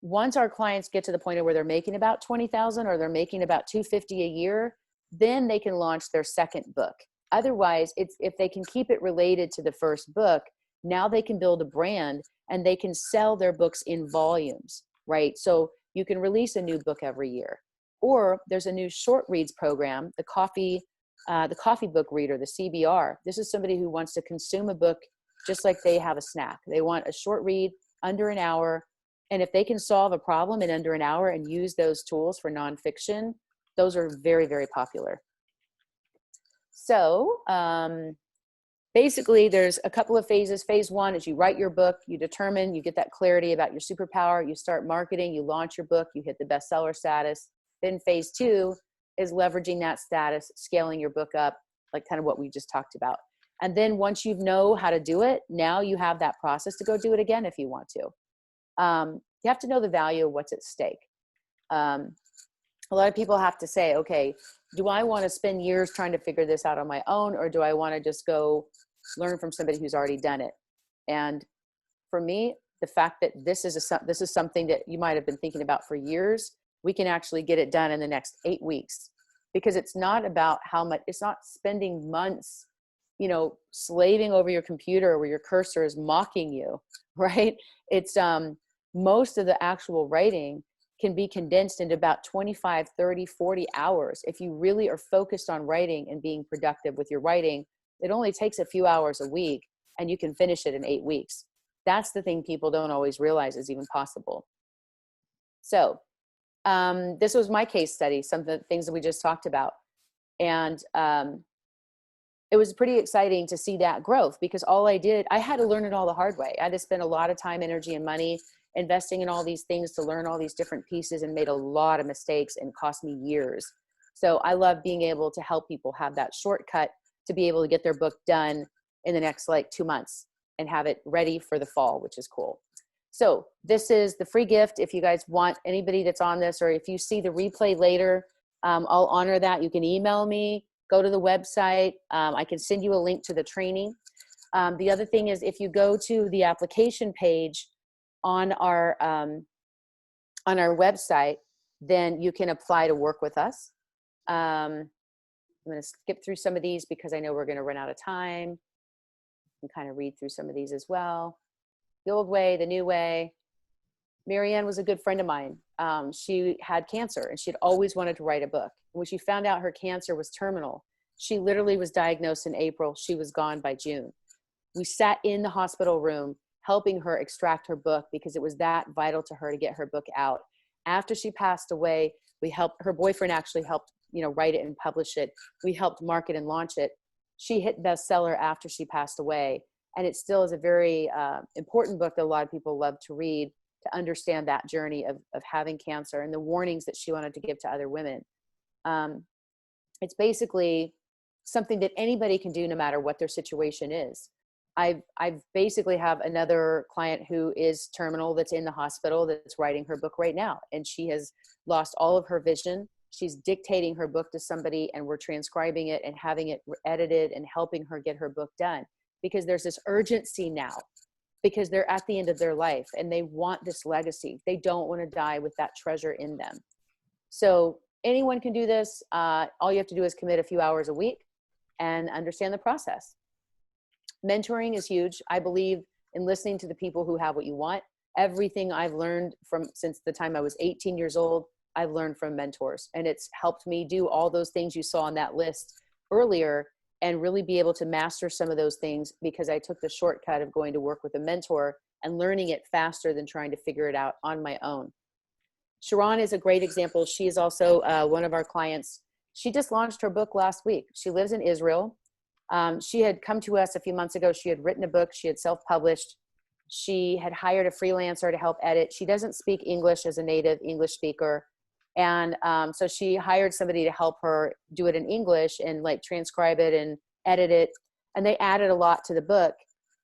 Once our clients get to the point of where they're making about 20,000 or they're making about 250 a year, then they can launch their second book. Otherwise, if they can keep it related to the first book, now they can build a brand and they can sell their books in volumes, right? So you can release a new book every year. Or there's a new short reads program, the coffee book reader, the CBR. This is somebody who wants to consume a book just like they have a snack. They want a short read under an hour. And if they can solve a problem in under an hour and use those tools for nonfiction, those are very, very popular. So basically there's a couple of phases. Phase one is you write your book, you determine, you get that clarity about your superpower, you start marketing, you launch your book, you hit the bestseller status. Then phase two is leveraging that status, scaling your book up, like kind of what we just talked about. And then once you know how to do it, now you have that process to go do it again if you want to. You have to know the value of what's at stake. A lot of people have to say, okay, do I want to spend years trying to figure this out on my own, or do I want to just go learn from somebody who's already done it? And for me, the fact that this is something that you might have been thinking about for years, we can actually get it done in the next 8 weeks, because it's not about how much, it's not spending months, slaving over your computer where your cursor is mocking you, right? It's, most of the actual writing can be condensed into about 25, 30, 40 hours. If you really are focused on writing and being productive with your writing, it only takes a few hours a week and you can finish it in 8 weeks. That's the thing people don't always realize is even possible. So this was my case study, some of the things that we just talked about. And it was pretty exciting to see that growth, because I had to learn it all the hard way. I had to spend a lot of time, energy, and money investing in all these things to learn all these different pieces, and made a lot of mistakes and cost me years. So I love being able to help people have that shortcut to be able to get their book done in the next 2 months and have it ready for the fall, which is cool. So this is the free gift. If you guys want, anybody that's on this, or if you see the replay later, I'll honor that. You can email me, go to the website. I can send you a link to the training. The other thing is, if you go to the application page on our website, then you can apply to work with us. I'm going to skip through some of these because I know we're going to run out of time. You can kind of read through some of these as well. The old way, the new way. Marianne was a good friend of mine. She had cancer and she'd always wanted to write a book. When she found out her cancer was terminal, she literally was diagnosed in April. She was gone by June. We sat in the hospital room helping her extract her book because it was that vital to her to get her book out. After she passed away, we helped, her boyfriend actually helped, write it and publish it. We helped market and launch it. She hit bestseller after she passed away. And it still is a very important book that a lot of people love to read, to understand that journey of having cancer and the warnings that she wanted to give to other women. It's basically something that anybody can do no matter what their situation is. I've basically have another client who is terminal that's in the hospital that's writing her book right now. And she has lost all of her vision. She's dictating her book to somebody and we're transcribing it and having it edited and helping her get her book done, because there's this urgency now, because they're at the end of their life and they want this legacy. They don't want to die with that treasure in them. So anyone can do this. All you have to do is commit a few hours a week and understand the process. Mentoring is huge. I believe in listening to the people who have what you want. Everything I've learned since the time I was 18 years old, I've learned from mentors, and it's helped me do all those things you saw on that list earlier and really be able to master some of those things because I took the shortcut of going to work with a mentor and learning it faster than trying to figure it out on my own. Sharon is a great example. She is also one of our clients. She just launched her book last week. She lives in Israel. She had come to us a few months ago. She had written a book. She had self-published. She had hired a freelancer to help edit. She doesn't speak English as a native English speaker. And so she hired somebody to help her do it in English and like transcribe it and edit it. And they added a lot to the book.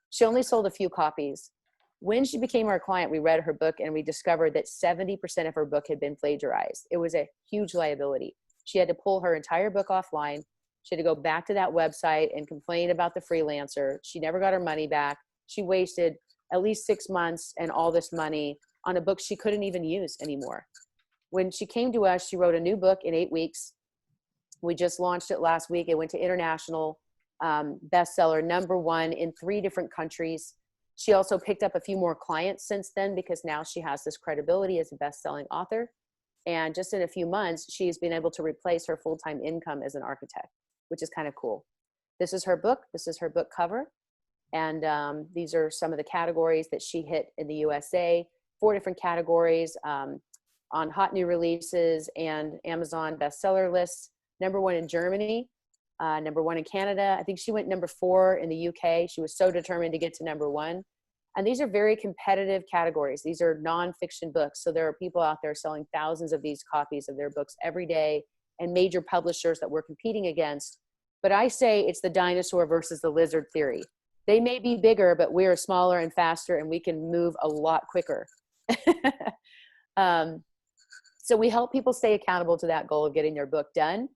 She only sold a few copies. When she became our client, we read her book and we discovered that 70% of her book had been plagiarized. It was a huge liability. She had to pull her entire book offline. She had to go back to that website and complain about the freelancer. She never got her money back. She wasted at least 6 months and all this money on a book she couldn't even use anymore. When she came to us, she wrote a new book in 8 weeks. We just launched it last week. It went to international bestseller, #1 in 3 different countries. She also picked up a few more clients since then because now she has this credibility as a best-selling author. And just in a few months, she's been able to replace her full-time income as an architect, which is kind of cool. This is her book. This is her book cover. And these are some of the categories that she hit in the USA, 4 different categories on hot new releases and Amazon bestseller lists. #1 in Germany, #1 in Canada. I think she went #4 in the UK. She was so determined to get to #1. And these are very competitive categories. These are nonfiction books. So there are people out there selling thousands of these copies of their books every day and major publishers that we're competing against. But I say it's the dinosaur versus the lizard theory. They may be bigger, but we're smaller and faster and we can move a lot quicker. So we help people stay accountable to that goal of getting their book done.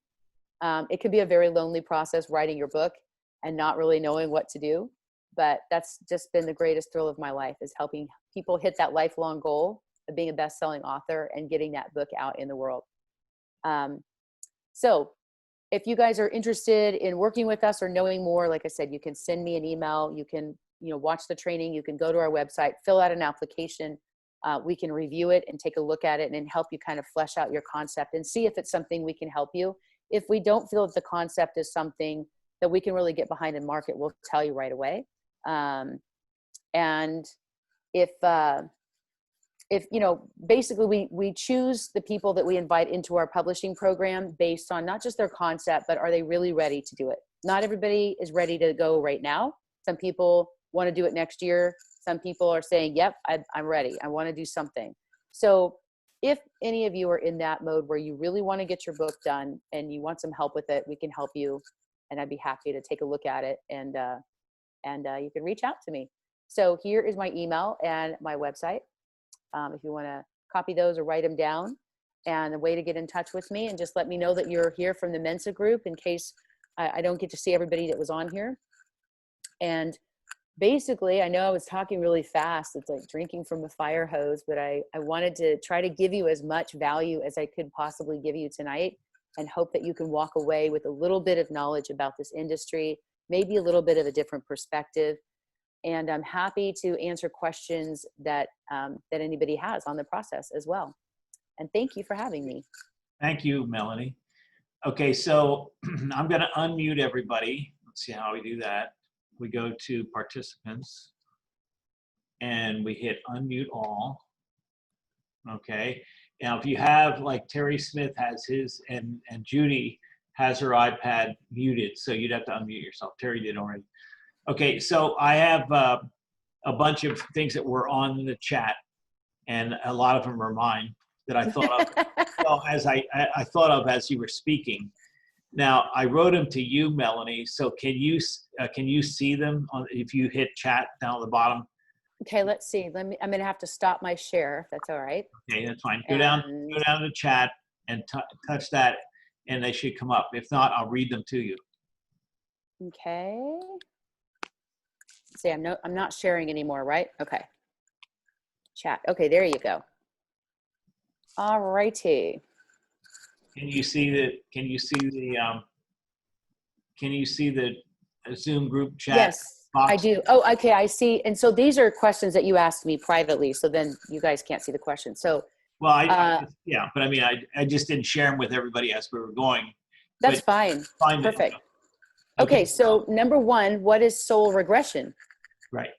It can be a very lonely process writing your book and not really knowing what to do. But that's just been the greatest thrill of my life, is helping people hit that lifelong goal of being a best-selling author and getting that book out in the world. So if you guys are interested in working with us or knowing more, like I said, you can send me an email. You can, watch the training. You can go to our website, fill out an application. We can review it and take a look at it and help you kind of flesh out your concept and see if it's something we can help you. If we don't feel that the concept is something that we can really get behind and market, we'll tell you right away. And if basically we choose the people that we invite into our publishing program based on not just their concept, but are they really ready to do it? Not everybody is ready to go right now. Some people want to do it next year. Some people are saying, yep, I'm ready. I want to do something. So if any of you are in that mode where you really want to get your book done and you want some help with it, we can help you. And I'd be happy to take a look at it. And you can reach out to me. So here is my email and my website. If you want to copy those or write them down, and a way to get in touch with me, and just let me know that you're here from the Mensa group in case I don't get to see everybody that was on here. And basically, I know I was talking really fast. It's like drinking from a fire hose, but I wanted to try to give you as much value as I could possibly give you tonight, and hope that you can walk away with a little bit of knowledge about this industry, maybe a little bit of a different perspective. And I'm happy to answer questions that anybody has on the process as well. And thank you for having me. Thank you, Melanie. Okay, so I'm going to unmute everybody. Let's see how we do that. We go to participants and we hit unmute all. Okay. Now, if you have, like Terry Smith has his, and Judy has her iPad muted, so you'd have to unmute yourself. Terry did already. Okay, so I have a bunch of things that were on the chat, and a lot of them are mine that I thought of. Well, as I thought of as you were speaking. Now I wrote them to you, Melanie. So can you see them if you hit chat down at the bottom? Okay, let's see. I'm going to have to stop my share, if that's all right. Okay, that's fine. Go down to chat and touch that, and they should come up. If not, I'll read them to you. Okay. See, I'm not sharing anymore, right? Okay. Chat. Okay, there you go. All righty. Can you see the Zoom group chat? Yes, box? I do. Oh, okay, I see. And so these are questions that you asked me privately, so then you guys can't see the question. So, well, yeah, but I mean, I just didn't share them with everybody as we were going. That's fine. Perfect. Okay, so number one, what is soul regression? Right.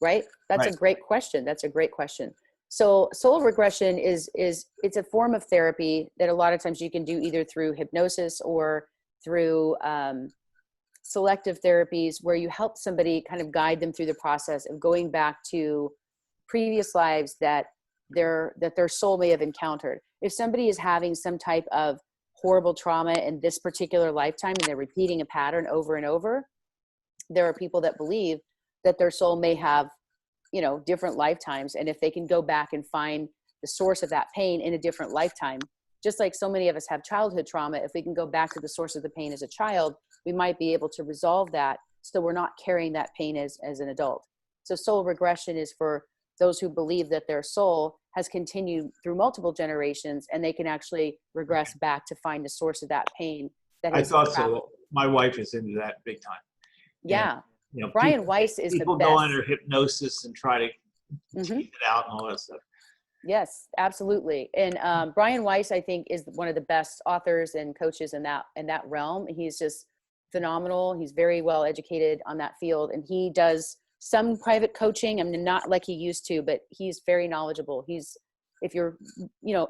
Right? That's right. a great question. That's a great question. So soul regression it's a form of therapy that a lot of times you can do either through hypnosis or through selective therapies, where you help somebody kind of guide them through the process of going back to previous lives that their soul may have encountered. If somebody is having some type of horrible trauma in this particular lifetime and they're repeating a pattern over and over, there are people that believe that their soul may have, different lifetimes. And if they can go back and find the source of that pain in a different lifetime, just like so many of us have childhood trauma, if we can go back to the source of the pain as a child, we might be able to resolve that so we're not carrying that pain as an adult. So soul regression is for those who believe that their soul has continued through multiple generations and they can actually regress back to find the source of that pain. I thought so. My wife is into that big time. Yeah. Brian Weiss is the best. People go under hypnosis and try to tease it out and all that stuff. Yes, absolutely. And Brian Weiss, I think, is one of the best authors and coaches in that realm. He's just phenomenal. He's very well educated on that field, and he does some private coaching. I mean, not like he used to, but he's very knowledgeable. If you're,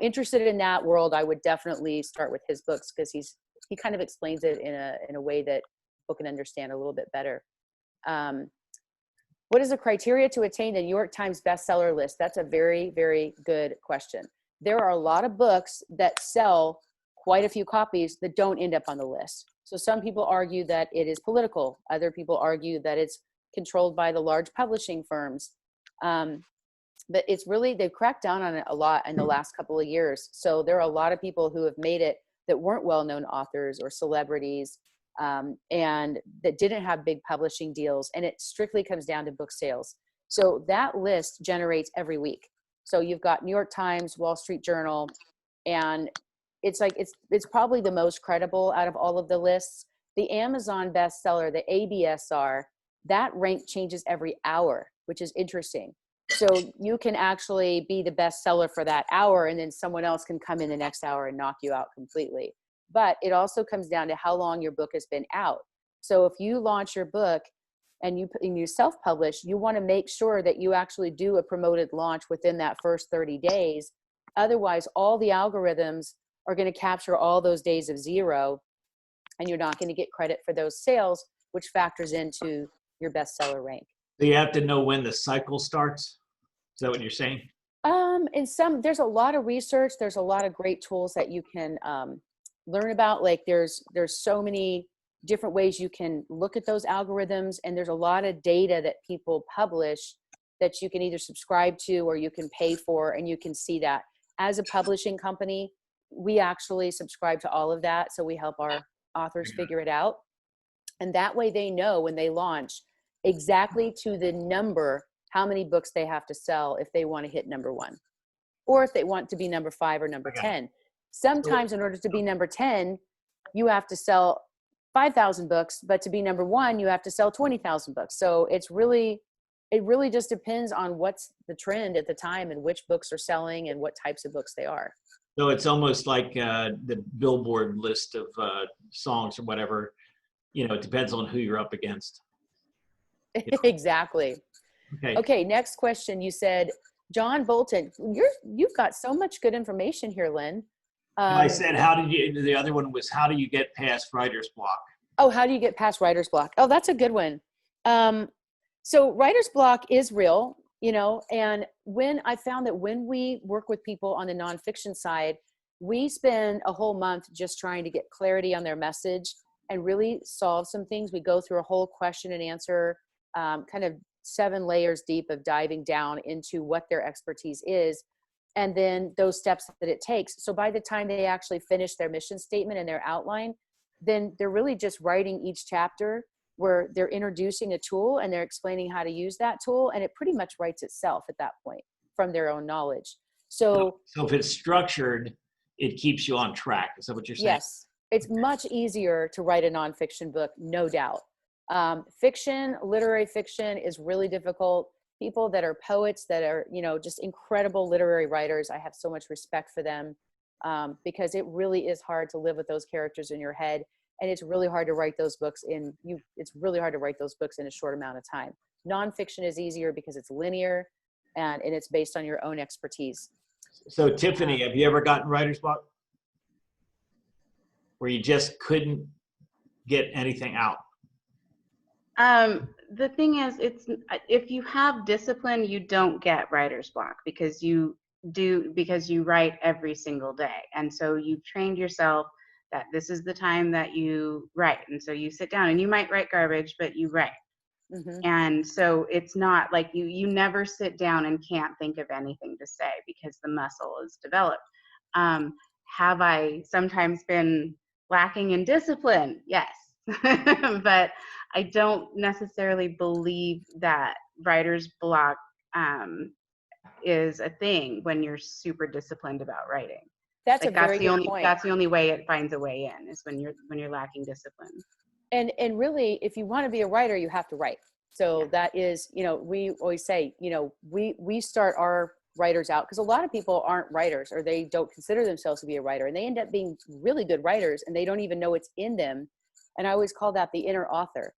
interested in that world, I would definitely start with his books, because he kind of explains it in a way that people can understand a little bit better. What is the criteria to attain the New York Times bestseller list? That's a very, very good question. There are a lot of books that sell quite a few copies that don't end up on the list. So some people argue that it is political. Other people argue that it's controlled by the large publishing firms. But it's really, they've cracked down on it a lot in the last couple of years. So there are a lot of people who have made it that weren't well-known authors or celebrities, and that didn't have big publishing deals. And it strictly comes down to book sales. So that list generates every week. So you've got New York Times, Wall Street Journal, and it's probably the most credible out of all of the lists. The Amazon bestseller, the ABSR, that rank changes every hour, which is interesting. So you can actually be the bestseller for that hour, and then someone else can come in the next hour and knock you out completely. But it also comes down to how long your book has been out. So if you launch your book and you self-publish, you want to make sure that you actually do a promoted launch within that first 30 days. Otherwise, all the algorithms are going to capture all those days of zero, and you're not going to get credit for those sales, which factors into your bestseller rank. So you have to know when the cycle starts? Is that what you're saying? There's a lot of research. There's a lot of great tools that you can learn about. Like there's so many different ways you can look at those algorithms, and there's a lot of data that people publish that you can either subscribe to or you can pay for, and you can see that. As a publishing company, we actually subscribe to all of that, so we help our authors figure it out, and that way they know when they launch exactly to the number how many books they have to sell if they want to hit number 1, or if they want to be number 5 or number 10. Sometimes in order to be number 10, you have to sell 5,000 books, but to be number 1, you have to sell 20,000 books. So it really just depends on what's the trend at the time and which books are selling and what types of books they are. So it's almost like the Billboard list of songs or whatever. It depends on who you're up against. Exactly. Okay. Next question. You said, John Bolton, you've got so much good information here, Lynn. I said, the other one was, how do you get past writer's block? Oh, how do you get past writer's block? Oh, that's a good one. So writer's block is real. And when I found that when we work with people on the nonfiction side, we spend a whole month just trying to get clarity on their message and really solve some things. We go through a whole question and answer, kind of 7 layers deep of diving down into what their expertise is, and then those steps that it takes. So by the time they actually finish their mission statement and their outline, then they're really just writing each chapter where they're introducing a tool and they're explaining how to use that tool. And it pretty much writes itself at that point from their own knowledge. So if it's structured, it keeps you on track. Is that what you're saying? yes, it's much easier to write a nonfiction book, no doubt. Fiction, literary fiction is really difficult. People that are poets, that are, just incredible literary writers, I have so much respect for them, because it really is hard to live with those characters in your head. And it's really hard to write those books it's really hard to write those books in a short amount of time. Nonfiction is easier because it's linear and it's based on your own expertise. So Tiffany, have you ever gotten writer's block? Where you just couldn't get anything out? The thing is, if you have discipline, you don't get writer's block because you write every single day. And so you've trained yourself that this is the time that you write. And so you sit down and you might write garbage, but you write. Mm-hmm. And so it's not like you never sit down and can't think of anything to say because the muscle is developed. Have I sometimes been lacking in discipline? Yes. But I don't necessarily believe that writer's block is a thing when you're super disciplined about writing. That's like, a very good point. That's the only way it finds a way in, is when you're lacking discipline. And really, if you want to be a writer, you have to write. So that is, we always say, we start our writers out because a lot of people aren't writers, or they don't consider themselves to be a writer, and they end up being really good writers and they don't even know it's in them. And I always call that the inner author.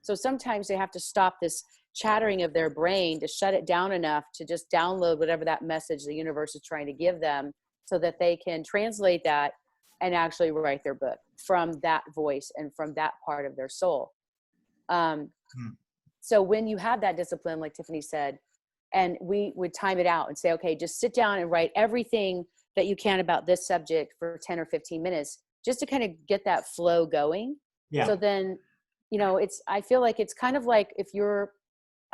So sometimes they have to stop this chattering of their brain to shut it down enough to just download whatever that message the universe is trying to give them, so that they can translate that and actually write their book from that voice and from that part of their soul. So when you have that discipline, like Tiffany said, and we would time it out and say, okay, just sit down and write everything that you can about this subject for 10 or 15 minutes, just to kind of get that flow going. Yeah. So then, I feel like it's kind of like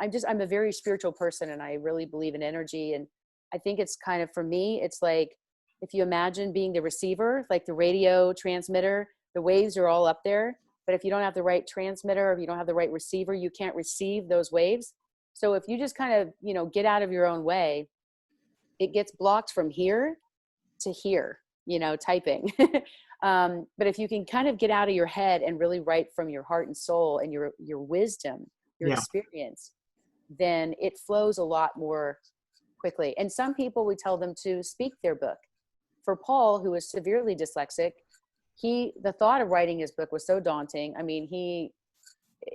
I'm a very spiritual person and I really believe in energy. And I think it's kind of, for me, it's like, if you imagine being the receiver, like the radio transmitter, the waves are all up there. But if you don't have the right transmitter, or if you don't have the right receiver, you can't receive those waves. So if you just kind of, get out of your own way, it gets blocked from here to here, typing. But if you can kind of get out of your head and really write from your heart and soul and your wisdom, your experience, then it flows a lot more quickly. And some people, we tell them to speak their book. For Paul, who is severely dyslexic, the thought of writing his book was so daunting. I mean, he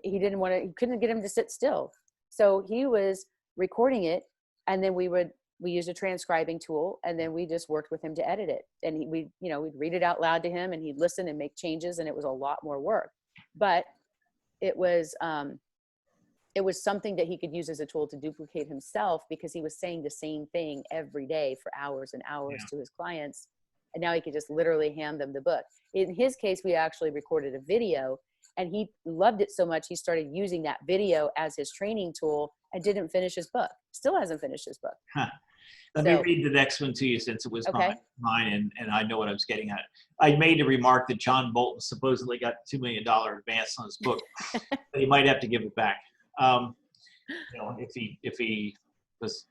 couldn't get him to sit still. So he was recording it, and then we used a transcribing tool, and then we just worked with him to edit it. And we'd read it out loud to him, and he'd listen and make changes, and it was a lot more work. But it was something that he could use as a tool to duplicate himself, because he was saying the same thing every day for hours and hours to his clients. And now he could just literally hand them the book. In his case, we actually recorded a video, and he loved it so much, he started using that video as his training tool and didn't finish his book. Still hasn't finished his book. Huh. Let me read the next one to you, since it was mine, and I know what I was getting at. I made a remark that John Bolton supposedly got $2 million advance on his book, but he might have to give it back. If he was,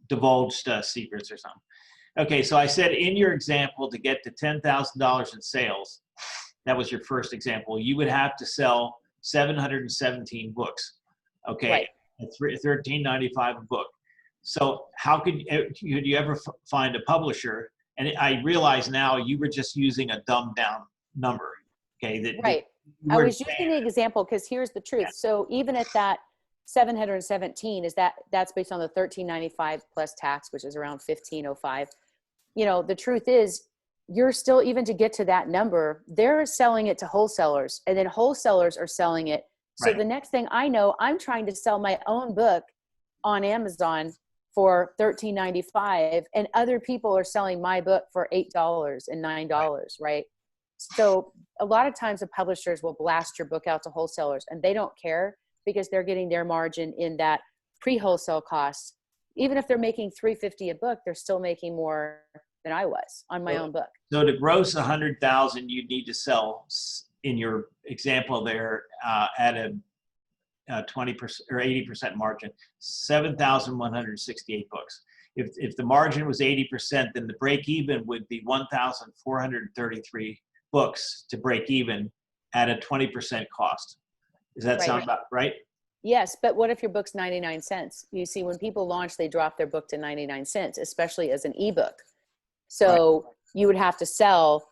divulged secrets or something. Okay, so I said, in your example, to get to $10,000 in sales, that was your first example, you would have to sell 717 books. Okay, right. At $13.95 a book. So how could you ever find a publisher? And I realize now you were just using a dumbed down number. Okay, right. I was using the example because here's the truth. Yeah. So even at that 717, that's based on the $13.95 plus tax, which is around $15.05. The truth is, you're still, even to get to that number, they're selling it to wholesalers, and then wholesalers are selling it So Right. the next thing I know, I'm trying to sell my own book on Amazon for $13.95, and other people are selling my book for $8 and $9, right? So a lot of times the publishers will blast your book out to wholesalers, and they don't care because they're getting their margin in that pre-wholesale cost. Even if they're making $3.50 a book, they're still making more than I was on my own book. So to gross 100,000, you'd need to sell, in your example there, at a 20% or 80% margin, 7,168 books. If the margin was 80%, then the break even would be 1,433 books to break even at a 20% cost. Does that sound about right? Yes, but what if your book's 99 cents? You see, when people launch, they drop their book to 99 cents, especially as an ebook. So you would have to sell,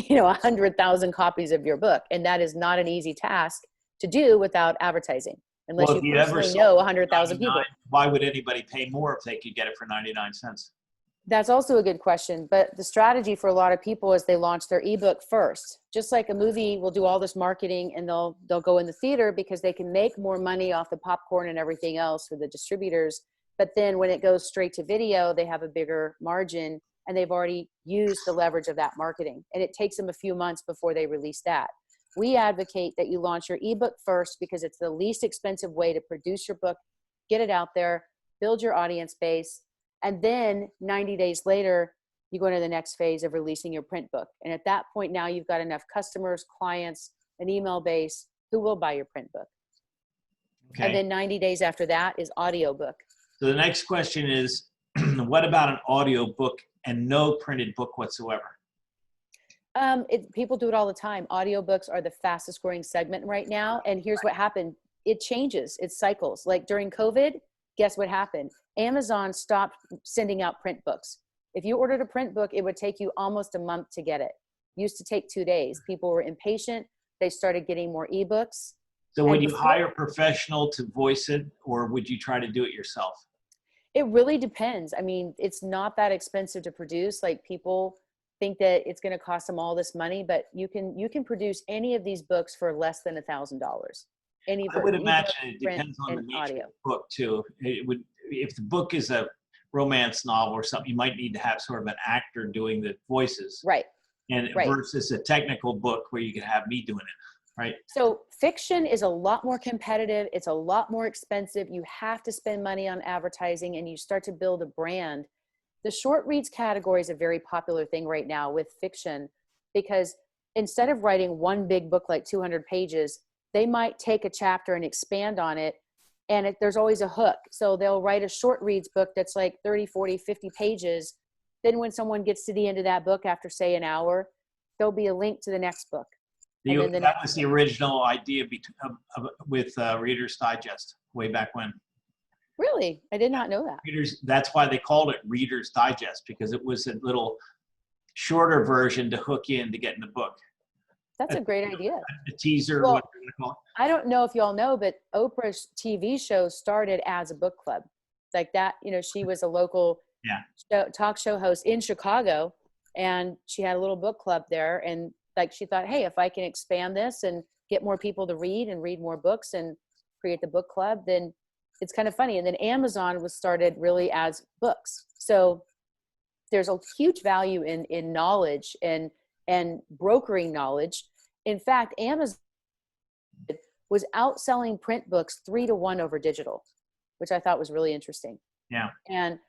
100,000 copies of your book. And that is not an easy task to do without advertising, unless you personally know 100,000 people. Why would anybody pay more if they could get it for 99 cents? That's also a good question. But the strategy for a lot of people is they launch their ebook first. Just like a movie will do all this marketing and they'll go in the theater because they can make more money off the popcorn and everything else for the distributors. But then when it goes straight to video, they have a bigger margin and they've already used the leverage of that marketing. And it takes them a few months before they release that. We advocate that you launch your ebook first because it's the least expensive way to produce your book, get it out there, build your audience base. And then 90 days later, you go into the next phase of releasing your print book. And at that point now you've got enough customers, clients, an email base who will buy your print book. Okay. And then 90 days after that is audiobook. So the next question is, what about an audio book and no printed book whatsoever? People do it all the time. Audiobooks are the fastest growing segment right now. And here's what happened. It changes, it cycles. Like during COVID, guess what happened? Amazon stopped sending out print books. If you ordered a print book, it would take you almost a month to get it. It used to take 2 days. People were impatient. They started getting more ebooks. So would you hire a professional to voice it, or would you try to do it yourself? It really depends. I mean, it's not that expensive to produce. Like people think that it's going to cost them all this money, but you can produce any of these books for less than $1,000. I would imagine it depends on the nature of the book too. It would, if the book is a romance novel or something, you might need to have sort of an actor doing the voices. Right. And versus a technical book where you could have me doing it. Right. So fiction is a lot more competitive. It's a lot more expensive. You have to spend money on advertising and you start to build a brand. The short reads category is a very popular thing right now with fiction, because instead of writing one big book like 200 pages, they might take a chapter and expand on it. And there's always a hook. So they'll write a short reads book that's like 30, 40, 50 pages. Then when someone gets to the end of that book after, say, an hour, there'll be a link to the next book. That was the original idea with Reader's Digest way back when. Really? I did not know that. That's why they called it Reader's Digest, because it was a little shorter version to hook you in to get in the book. That's a great idea. A teaser. Well, what you're gonna call it. I don't know if y'all know, but Oprah's TV show started as a book club. Like that, she was a local talk show host in Chicago, and she had a little book club there. And like she thought, hey, if I can expand this and get more people to read and read more books and create the book club, then it's kind of funny. And then Amazon was started really as books. So there's a huge value in knowledge and brokering knowledge. In fact, Amazon was outselling print books 3-to-1 over digital, which I thought was really interesting. Yeah. And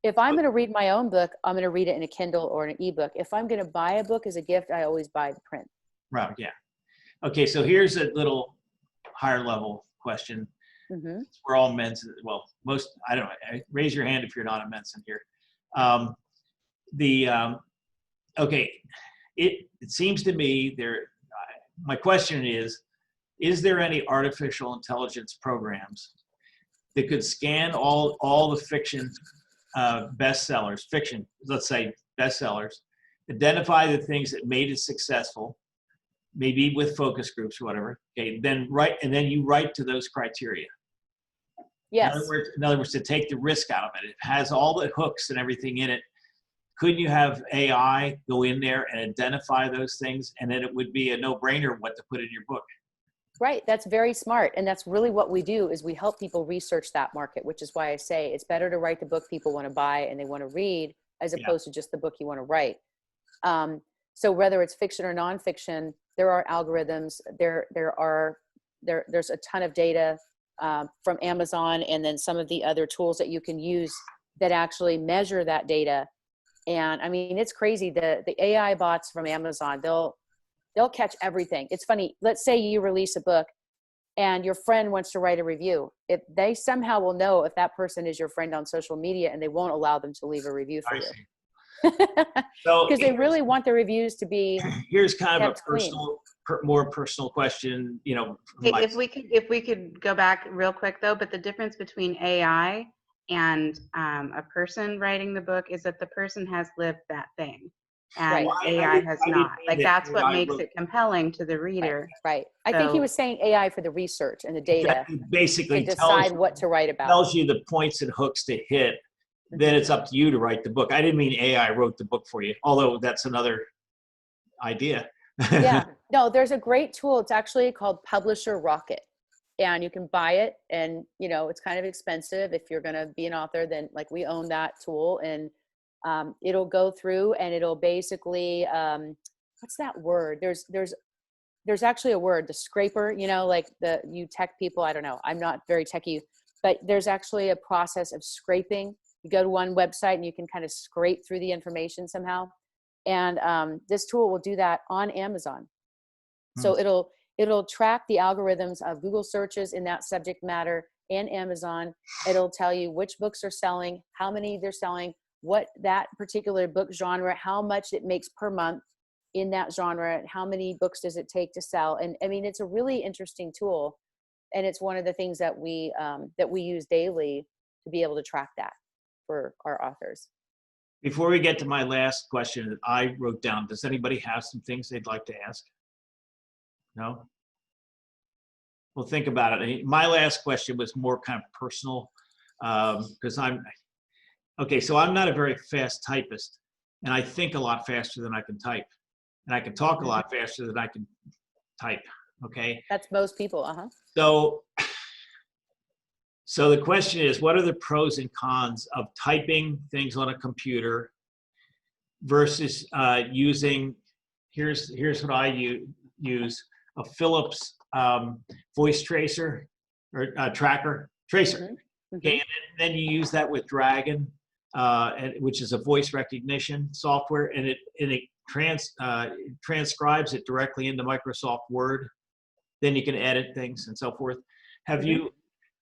if I'm going to read my own book, I'm going to read it in a Kindle or an ebook. If I'm going to buy a book as a gift, I always buy the print. Right. Yeah. Okay. So here's a little higher level question. Mm-hmm. We're all Mensa. Well, I don't know. Raise your hand if you're not a Mensa here. Okay. It seems to me my question is there any artificial intelligence programs that could scan all the fiction bestsellers, let's say bestsellers, identify the things that made it successful, maybe with focus groups or whatever, okay, then you write to those criteria. Yes. In other words, to take the risk out of it. It has all the hooks and everything in it. Couldn't you have AI go in there and identify those things, and then it would be a no-brainer what to put in your book? Right. That's very smart. And that's really what we do is we help people research that market, which is why I say it's better to write the book people want to buy and they want to read as Yeah. opposed to just the book you want to write. So whether it's fiction or nonfiction, there are algorithms, there's a ton of data from Amazon and then some of the other tools that you can use that actually measure that data. And I mean, it's crazy. The AI bots from Amazon, they'll catch everything. It's funny. Let's say you release a book and your friend wants to write a review. If they somehow will know if that person is your friend on social media and they won't allow them to leave a review for you. So Because they really want the reviews to be here's kind of a kept clean. more personal question, you know. If we could go back real quick though, but the difference between AI and a person writing the book is that the person has lived that thing and Right. AI has not. Like that's what makes wrote. it compelling to the reader. Right. I think he So- was saying AI for the research and the data That basically to decide what to write about. tells you the points and hooks to hit. Then it's up to you to write the book. I didn't mean AI wrote the book for you, although that's another idea. Yeah. No, there's a great tool. It's actually called Publisher Rocket. And you can buy it. And, you know, it's kind of expensive. If you're going to be an author, then like we own that tool. And it'll go through and it'll basically, what's that word? There's actually a word, the scraper, you know, like you tech people, I don't know. I'm not very techy, but there's actually a process of scraping. You go to one website and you can kind of scrape through the information somehow. And this tool will do that on Amazon. So it'll track the algorithms of Google searches in that subject matter and Amazon. It'll tell you which books are selling, how many they're selling, what that particular book genre, how much it makes per month in that genre, how many books does it take to sell. And I mean, it's a really interesting tool. And it's one of the things that we use daily to be able to track that for our authors. Before we get to my last question that I wrote down, does anybody have some things they'd like to ask? No? Well, think about it. My last question was more kind of personal because so I'm not a very fast typist and I think a lot faster than I can type and I can talk a lot faster than I can type. Okay. That's most people. So the question is, what are the pros and cons of typing things on a computer versus using, here's what I use, a Philips voice tracer or tracer. Okay, and then you use that with Dragon, which is a voice recognition software, and it transcribes it directly into Microsoft Word. Then you can edit things and so forth. Have you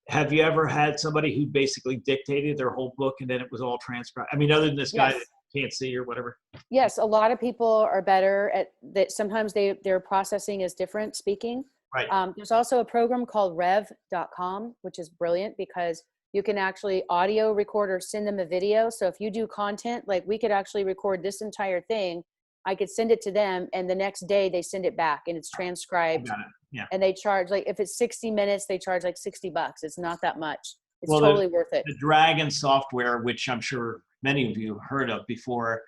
ever had somebody who basically dictated their whole book and then it was all transcribed? I mean, other than this guy that can't see or whatever. Yes, a lot of people are better at that. Sometimes their processing is different speaking. Right. There's also a program called rev.com, which is brilliant because you can actually audio record or send them a video. So if you do content, like we could actually record this entire thing, I could send it to them and the next day they send it back and it's transcribed. Got it. Yeah. And they charge, like, if it's 60 minutes, they charge like $60. It's not that much. It's totally worth it. The Dragon software, which I'm sure many of you heard of before,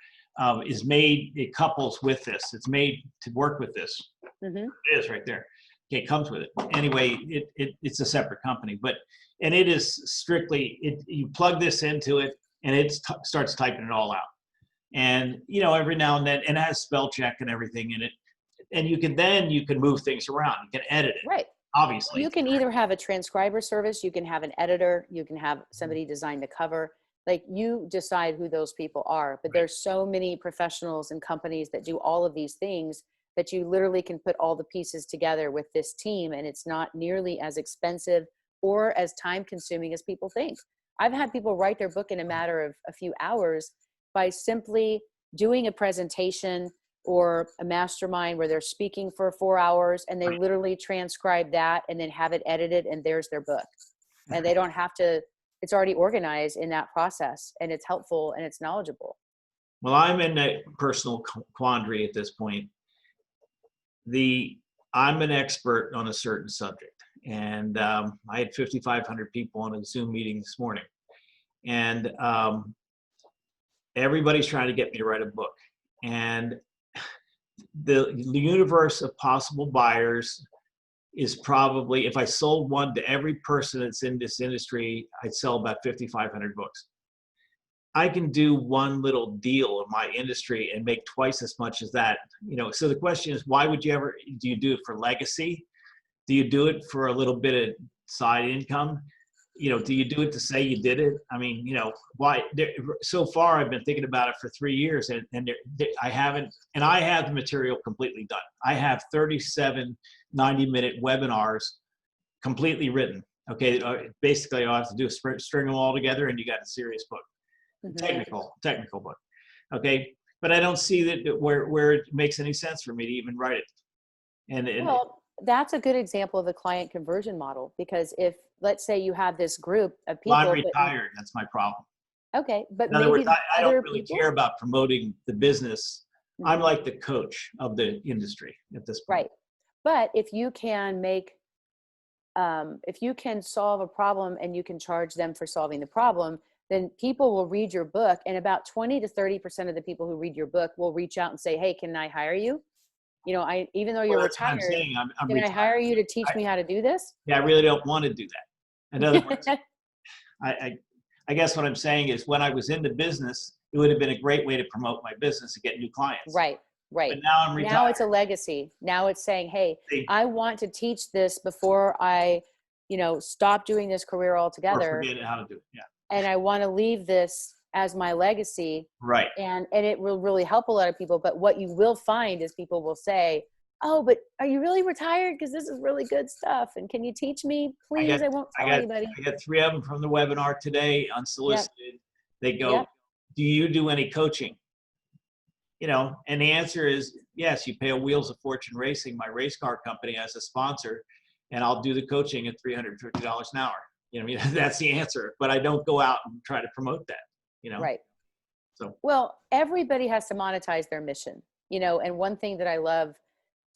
is made, it couples with this. It's made to work with this. It is right there. Okay, it comes with it. Anyway, it's a separate company, and it is strictly, you plug this into it and it starts typing it all out. And, you know, every now and then, and it has spell check and everything in it. And you can move things around. You can edit it. Right. Obviously. You can either have a transcriber service, you can have an editor, you can have somebody design the cover. Like you decide who those people are. But there's so many professionals and companies that do all of these things that you literally can put all the pieces together with this team. And it's not nearly as expensive or as time consuming as people think. I've had people write their book in a matter of a few hours by simply doing a presentation or a mastermind where they're speaking for 4 hours and they literally transcribe that and then have it edited and there's their book. And they don't have to, it's already organized in that process and it's helpful and it's knowledgeable. Well, I'm in a personal quandary at this point. I'm an expert on a certain subject and I had 5,500 people on a Zoom meeting this morning and everybody's trying to get me to write a book. And the universe of possible buyers is probably, if I sold one to every person that's in this industry, I'd sell about 5,500 books. I can do one little deal in my industry and make twice as much as that. You know, so the question is, why would you ever, do you do it for legacy? Do you do it for a little bit of side income? You know, do you do it to say you did it? I mean, you know, why? So far, I've been thinking about it for 3 years, and I haven't, and I have the material completely done. I have 37 90-minute webinars completely written. Okay, basically, all I have to do is string them all together, and you got a serious book. Technical book. Okay, but I don't see that where it makes any sense for me to even write it. And well, that's a good example of a client conversion model, because if, let's say you have this group of people. Well, I'm retired. That's my problem. Okay, but in other maybe words, I don't really people care about promoting the business. I'm like the coach of the industry at this point. Right. But if you can make, if you can solve a problem and you can charge them for solving the problem, then people will read your book, and about 20 to 30% of the people who read your book will reach out and say, hey, can I hire you? You know, even though you're retired, I'm can retired. I hire you to teach me how to do this? Yeah, I really don't want to do that. In other words, I guess what I'm saying is, when I was in the business, it would have been a great way to promote my business and get new clients. Right. But now I'm retired. Now it's a legacy. Now it's saying, hey, I want to teach this before I, you know, stop doing this career altogether. Or forget how to do it. Yeah. And I want to leave this as my legacy. Right. And it will really help a lot of people. But what you will find is people will say, oh, but are you really retired? Because this is really good stuff. And can you teach me? Please, I won't tell anybody. I got 3 of them from the webinar today, unsolicited. Yep. They go, do you do any coaching? You know, and the answer is yes. You pay a Wheels of Fortune Racing, my race car company, as a sponsor, and I'll do the coaching at $350 an hour. You know, I mean, that's the answer. But I don't go out and try to promote that. You know, right? So, well, everybody has to monetize their mission. You know, and one thing that I love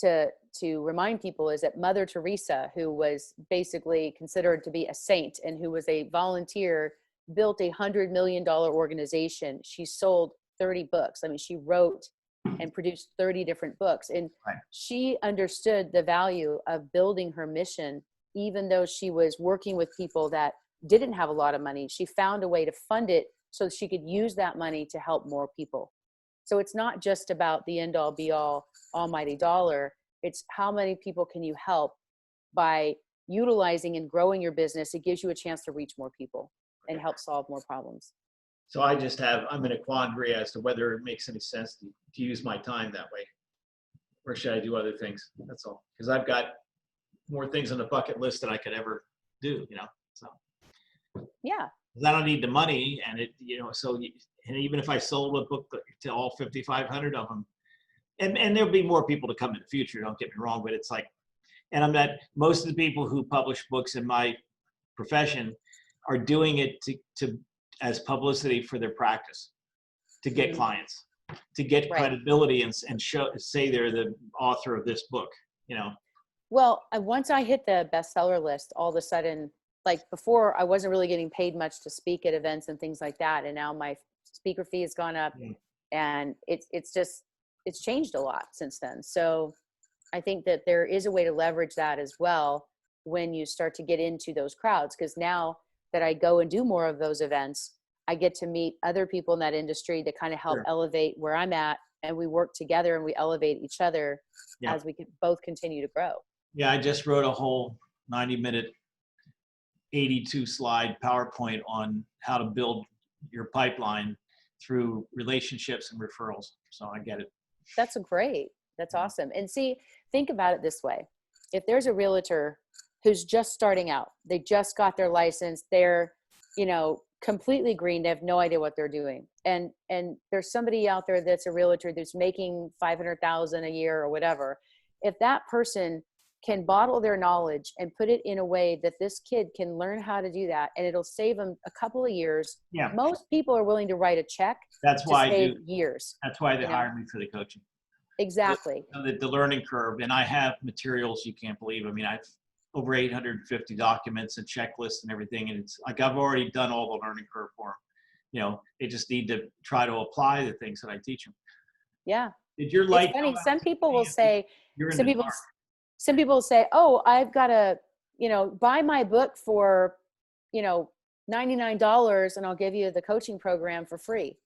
to remind people is that Mother Teresa, who was basically considered to be a saint and who was a volunteer, built $100 million organization. She sold 30 books. I mean, she wrote and produced 30 different books. And she understood the value of building her mission, even though she was working with people that didn't have a lot of money. She found a way to fund it so she could use that money to help more people. So it's not just about the end all be all almighty dollar. It's how many people can you help by utilizing and growing your business. It gives you a chance to reach more people and help solve more problems. So I'm in a quandary as to whether it makes any sense to use my time that way, or should I do other things? That's all. Because I've got more things on the bucket list than I could ever do, you know. So yeah, I don't need the money, and it, you know. So, and even if I sold a book to all 5,500 of them, and there'll be more people to come in the future. Don't get me wrong, but it's like, and I'm not. Most of the people who publish books in my profession are doing it to as publicity for their practice, to get clients, to get credibility and say they're the author of this book, you know. Well, once I hit the bestseller list, all of a sudden, like before, I wasn't really getting paid much to speak at events and things like that. And now my speaker fee has gone up, and it's changed a lot since then. So I think that there is a way to leverage that as well when you start to get into those crowds. Because now that I go and do more of those events, I get to meet other people in that industry that kind of help elevate where I'm at, and we work together and we elevate each other as we can both continue to grow. Yeah, I just wrote a whole 90-minute, 82-slide PowerPoint on how to build your pipeline through relationships and referrals. So I get it. That's great. That's awesome. And see, think about it this way. If there's a realtor who's just starting out, they just got their license, they're, you know, completely green, they have no idea what they're doing. And there's somebody out there that's a realtor that's making $500,000 a year or whatever. If that person can bottle their knowledge and put it in a way that this kid can learn how to do that, and it'll save them a couple of years. Yeah. Most people are willing to write a check. That's why save years. That's why they hire me for the coaching. Exactly. The learning curve. And I have materials you can't believe. I mean, I've over 850 documents and checklists and everything. And it's like, I've already done all the learning curve for them. You know, they just need to try to apply the things that I teach them. Yeah. Did your light? It's funny. Some people will say, some people, some people say, oh, I've got to, buy my book for, $99 and I'll give you the coaching program for free.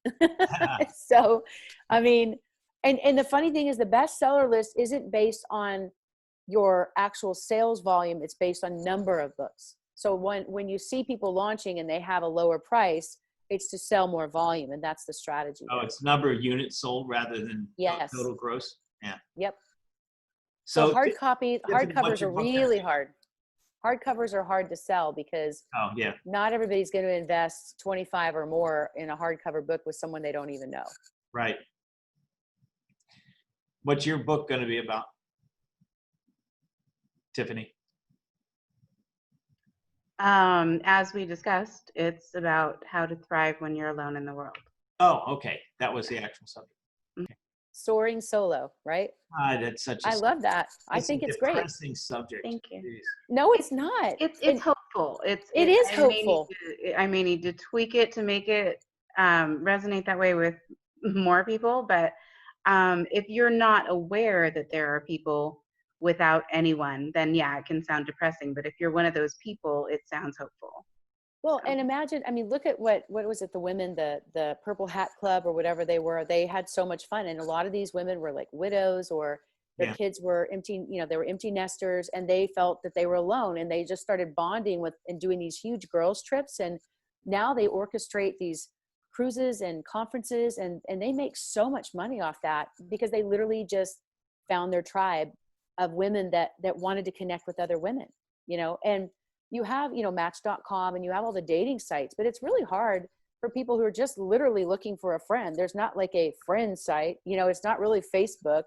So, I mean, and the funny thing is the bestseller list isn't based on your actual sales volume. It's based on number of books. So when you see people launching and they have a lower price, it's to sell more volume. And that's the strategy. Oh, it's number of units sold rather than Yes. total gross. Yeah. Yep. So hardcovers are really hard. Hardcovers are hard to sell because not everybody's going to invest 25 or more in a hardcover book with someone they don't even know. Right. What's your book going to be about, Tiffany? As we discussed, it's about how to thrive when you're alone in the world. Oh, okay. That was the actual subject. Okay. Soaring solo, right? That's such I love that. I think it's great. Depressing subject. Thank you. Jeez. No, it's not. It's hopeful. It is hopeful. I may need to tweak it to make it resonate that way with more people. But if you're not aware that there are people without anyone, then yeah, it can sound depressing. But if you're one of those people, it sounds hopeful. Well, and imagine, I mean, look at what was it, the women, the Purple Hat Club or whatever they were, they had so much fun. And a lot of these women were like widows or their kids were empty, they were empty nesters and they felt that they were alone and they just started bonding with and doing these huge girls trips. And now they orchestrate these cruises and conferences and they make so much money off that because they literally just found their tribe of women that wanted to connect with other women, and you have, match.com and you have all the dating sites, but it's really hard for people who are just literally looking for a friend. There's not like a friend site, it's not really Facebook.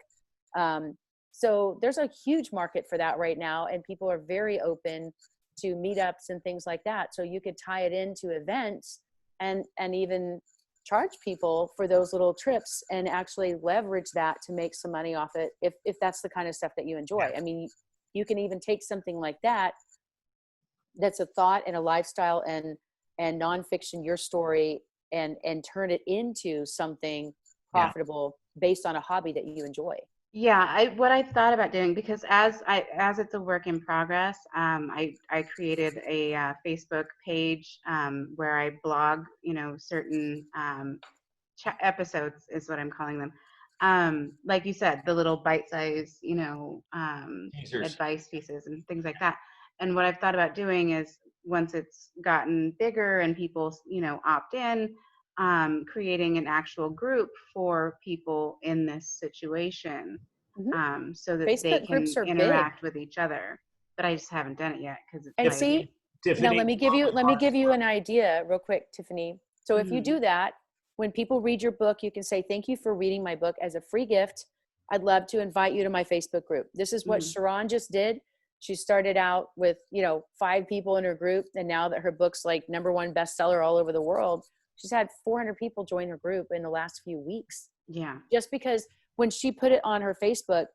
So there's a huge market for that right now. And people are very open to meetups and things like that. So you could tie it into events and even charge people for those little trips and actually leverage that to make some money off it. If that's the kind of stuff that you enjoy. I mean, you can even take something like that that's a thought and a lifestyle and nonfiction, your story, and turn it into something profitable based on a hobby that you enjoy. Yeah, what I thought about doing, because as it's a work in progress, I created a Facebook page where I blog, certain episodes is what I'm calling them. Like you said, the little bite-sized, advice pieces and things like that. And what I've thought about doing is once it's gotten bigger and people, opt in, creating an actual group for people in this situation, so that Facebook they can groups are interact with each other. But I just haven't done it yet because it's. And see, Tiffany, now let me give you an idea real quick, Tiffany. So if you do that, when people read your book, you can say, "Thank you for reading my book as a free gift. I'd love to invite you to my Facebook group." This is what Sharon just did. She started out with, 5 people in her group. And now that her book's like #1 bestseller all over the world, she's had 400 people join her group in the last few weeks. Yeah. Just because when she put it on her Facebook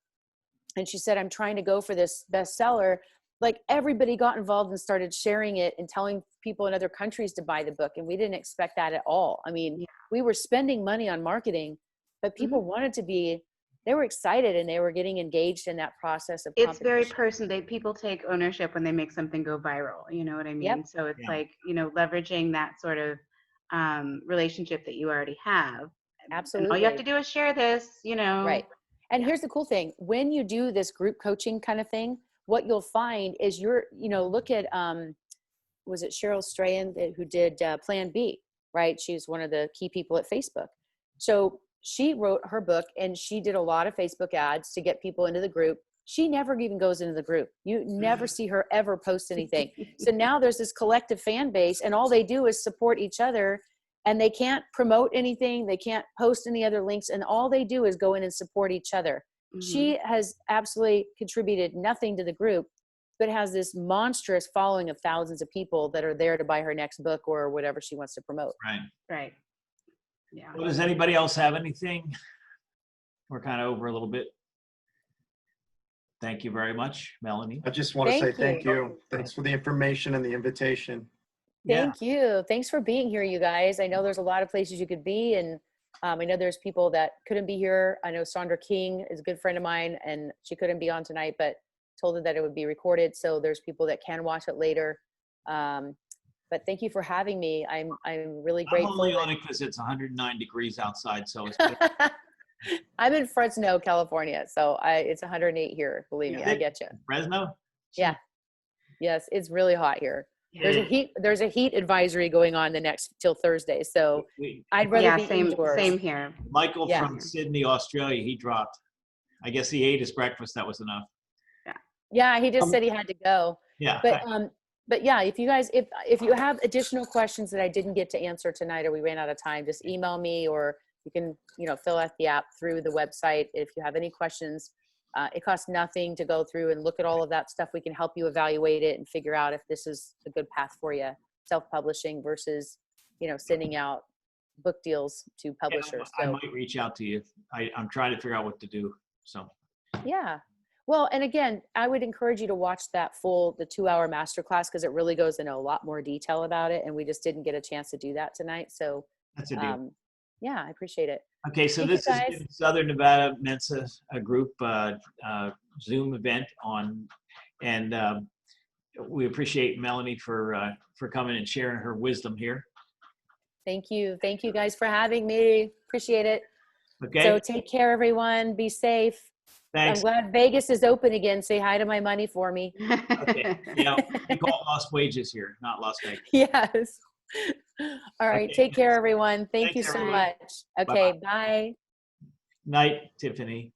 and she said, "I'm trying to go for this bestseller," like everybody got involved and started sharing it and telling people in other countries to buy the book. And we didn't expect that at all. I mean, we were spending money on marketing, but people wanted to be, they were excited and they were getting engaged in that process of it's very personal. People take ownership when they make something go viral. You know what I mean? Yep. So it's like, leveraging that sort of relationship that you already have. Absolutely. And all you have to do is share this, Right. And here's the cool thing. When you do this group coaching kind of thing, what you'll find is look at, was it Cheryl Strahan who did Plan B, right? She's one of the key people at Facebook. So she wrote her book and she did a lot of Facebook ads to get people into the group. She never even goes into the group. You never see her ever post anything. So now there's this collective fan base and all they do is support each other and they can't promote anything. They can't post any other links. And all they do is go in and support each other. She has absolutely contributed nothing to the group, but has this monstrous following of thousands of people that are there to buy her next book or whatever she wants to promote. Right. Yeah. Well, does anybody else have anything? We're kind of over a little bit. Thank you very much, Melanie. I just want to say thank you. you. Thanks for the information and the invitation. Thank you. Thanks for being here, you guys. I know there's a lot of places you could be, and I know there's people that couldn't be here. I know Sandra King is a good friend of mine, and she couldn't be on tonight, but told her that it would be recorded, so there's people that can watch it later. But thank you for having me. I'm really I'm grateful. only on it because it's 109 degrees outside, so it's I'm in Fresno, California, so it's 108 here. Believe me, I get you. Fresno. Yeah. Yes, it's really hot here. Yeah. There's a heat advisory going on till Thursday, so I'd rather be indoors. Same here. Michael Yeah. from Sydney, Australia, he dropped. I guess he ate his breakfast. That was enough. Yeah, he just said he had to go. Yeah. But yeah, if you guys, if you have additional questions that I didn't get to answer tonight or we ran out of time, just email me, or you can, fill out the app through the website. If you have any questions, it costs nothing to go through and look at all of that stuff. We can help you evaluate it and figure out if this is a good path for you, self-publishing versus, sending out book deals to publishers. I might reach out to you. I'm trying to figure out what to do. So. Yeah. Well, and again, I would encourage you to watch the 2-hour masterclass, because it really goes into a lot more detail about it. And we just didn't get a chance to do that tonight. So that's a deal. Yeah, I appreciate it. Okay. So this is Southern Nevada Mensa, a group Zoom event and we appreciate Melanie for coming and sharing her wisdom here. Thank you. Thank you guys for having me. Appreciate it. Okay. So take care, everyone. Be safe. Thanks. I'm glad Vegas is open again. Say hi to my money for me. Okay. We call it lost wages here, not Las Vegas. Yes. All right. Okay. Take care, everyone. Thank you so everyone. much. Okay. Bye-bye. Bye. Night, Tiffany.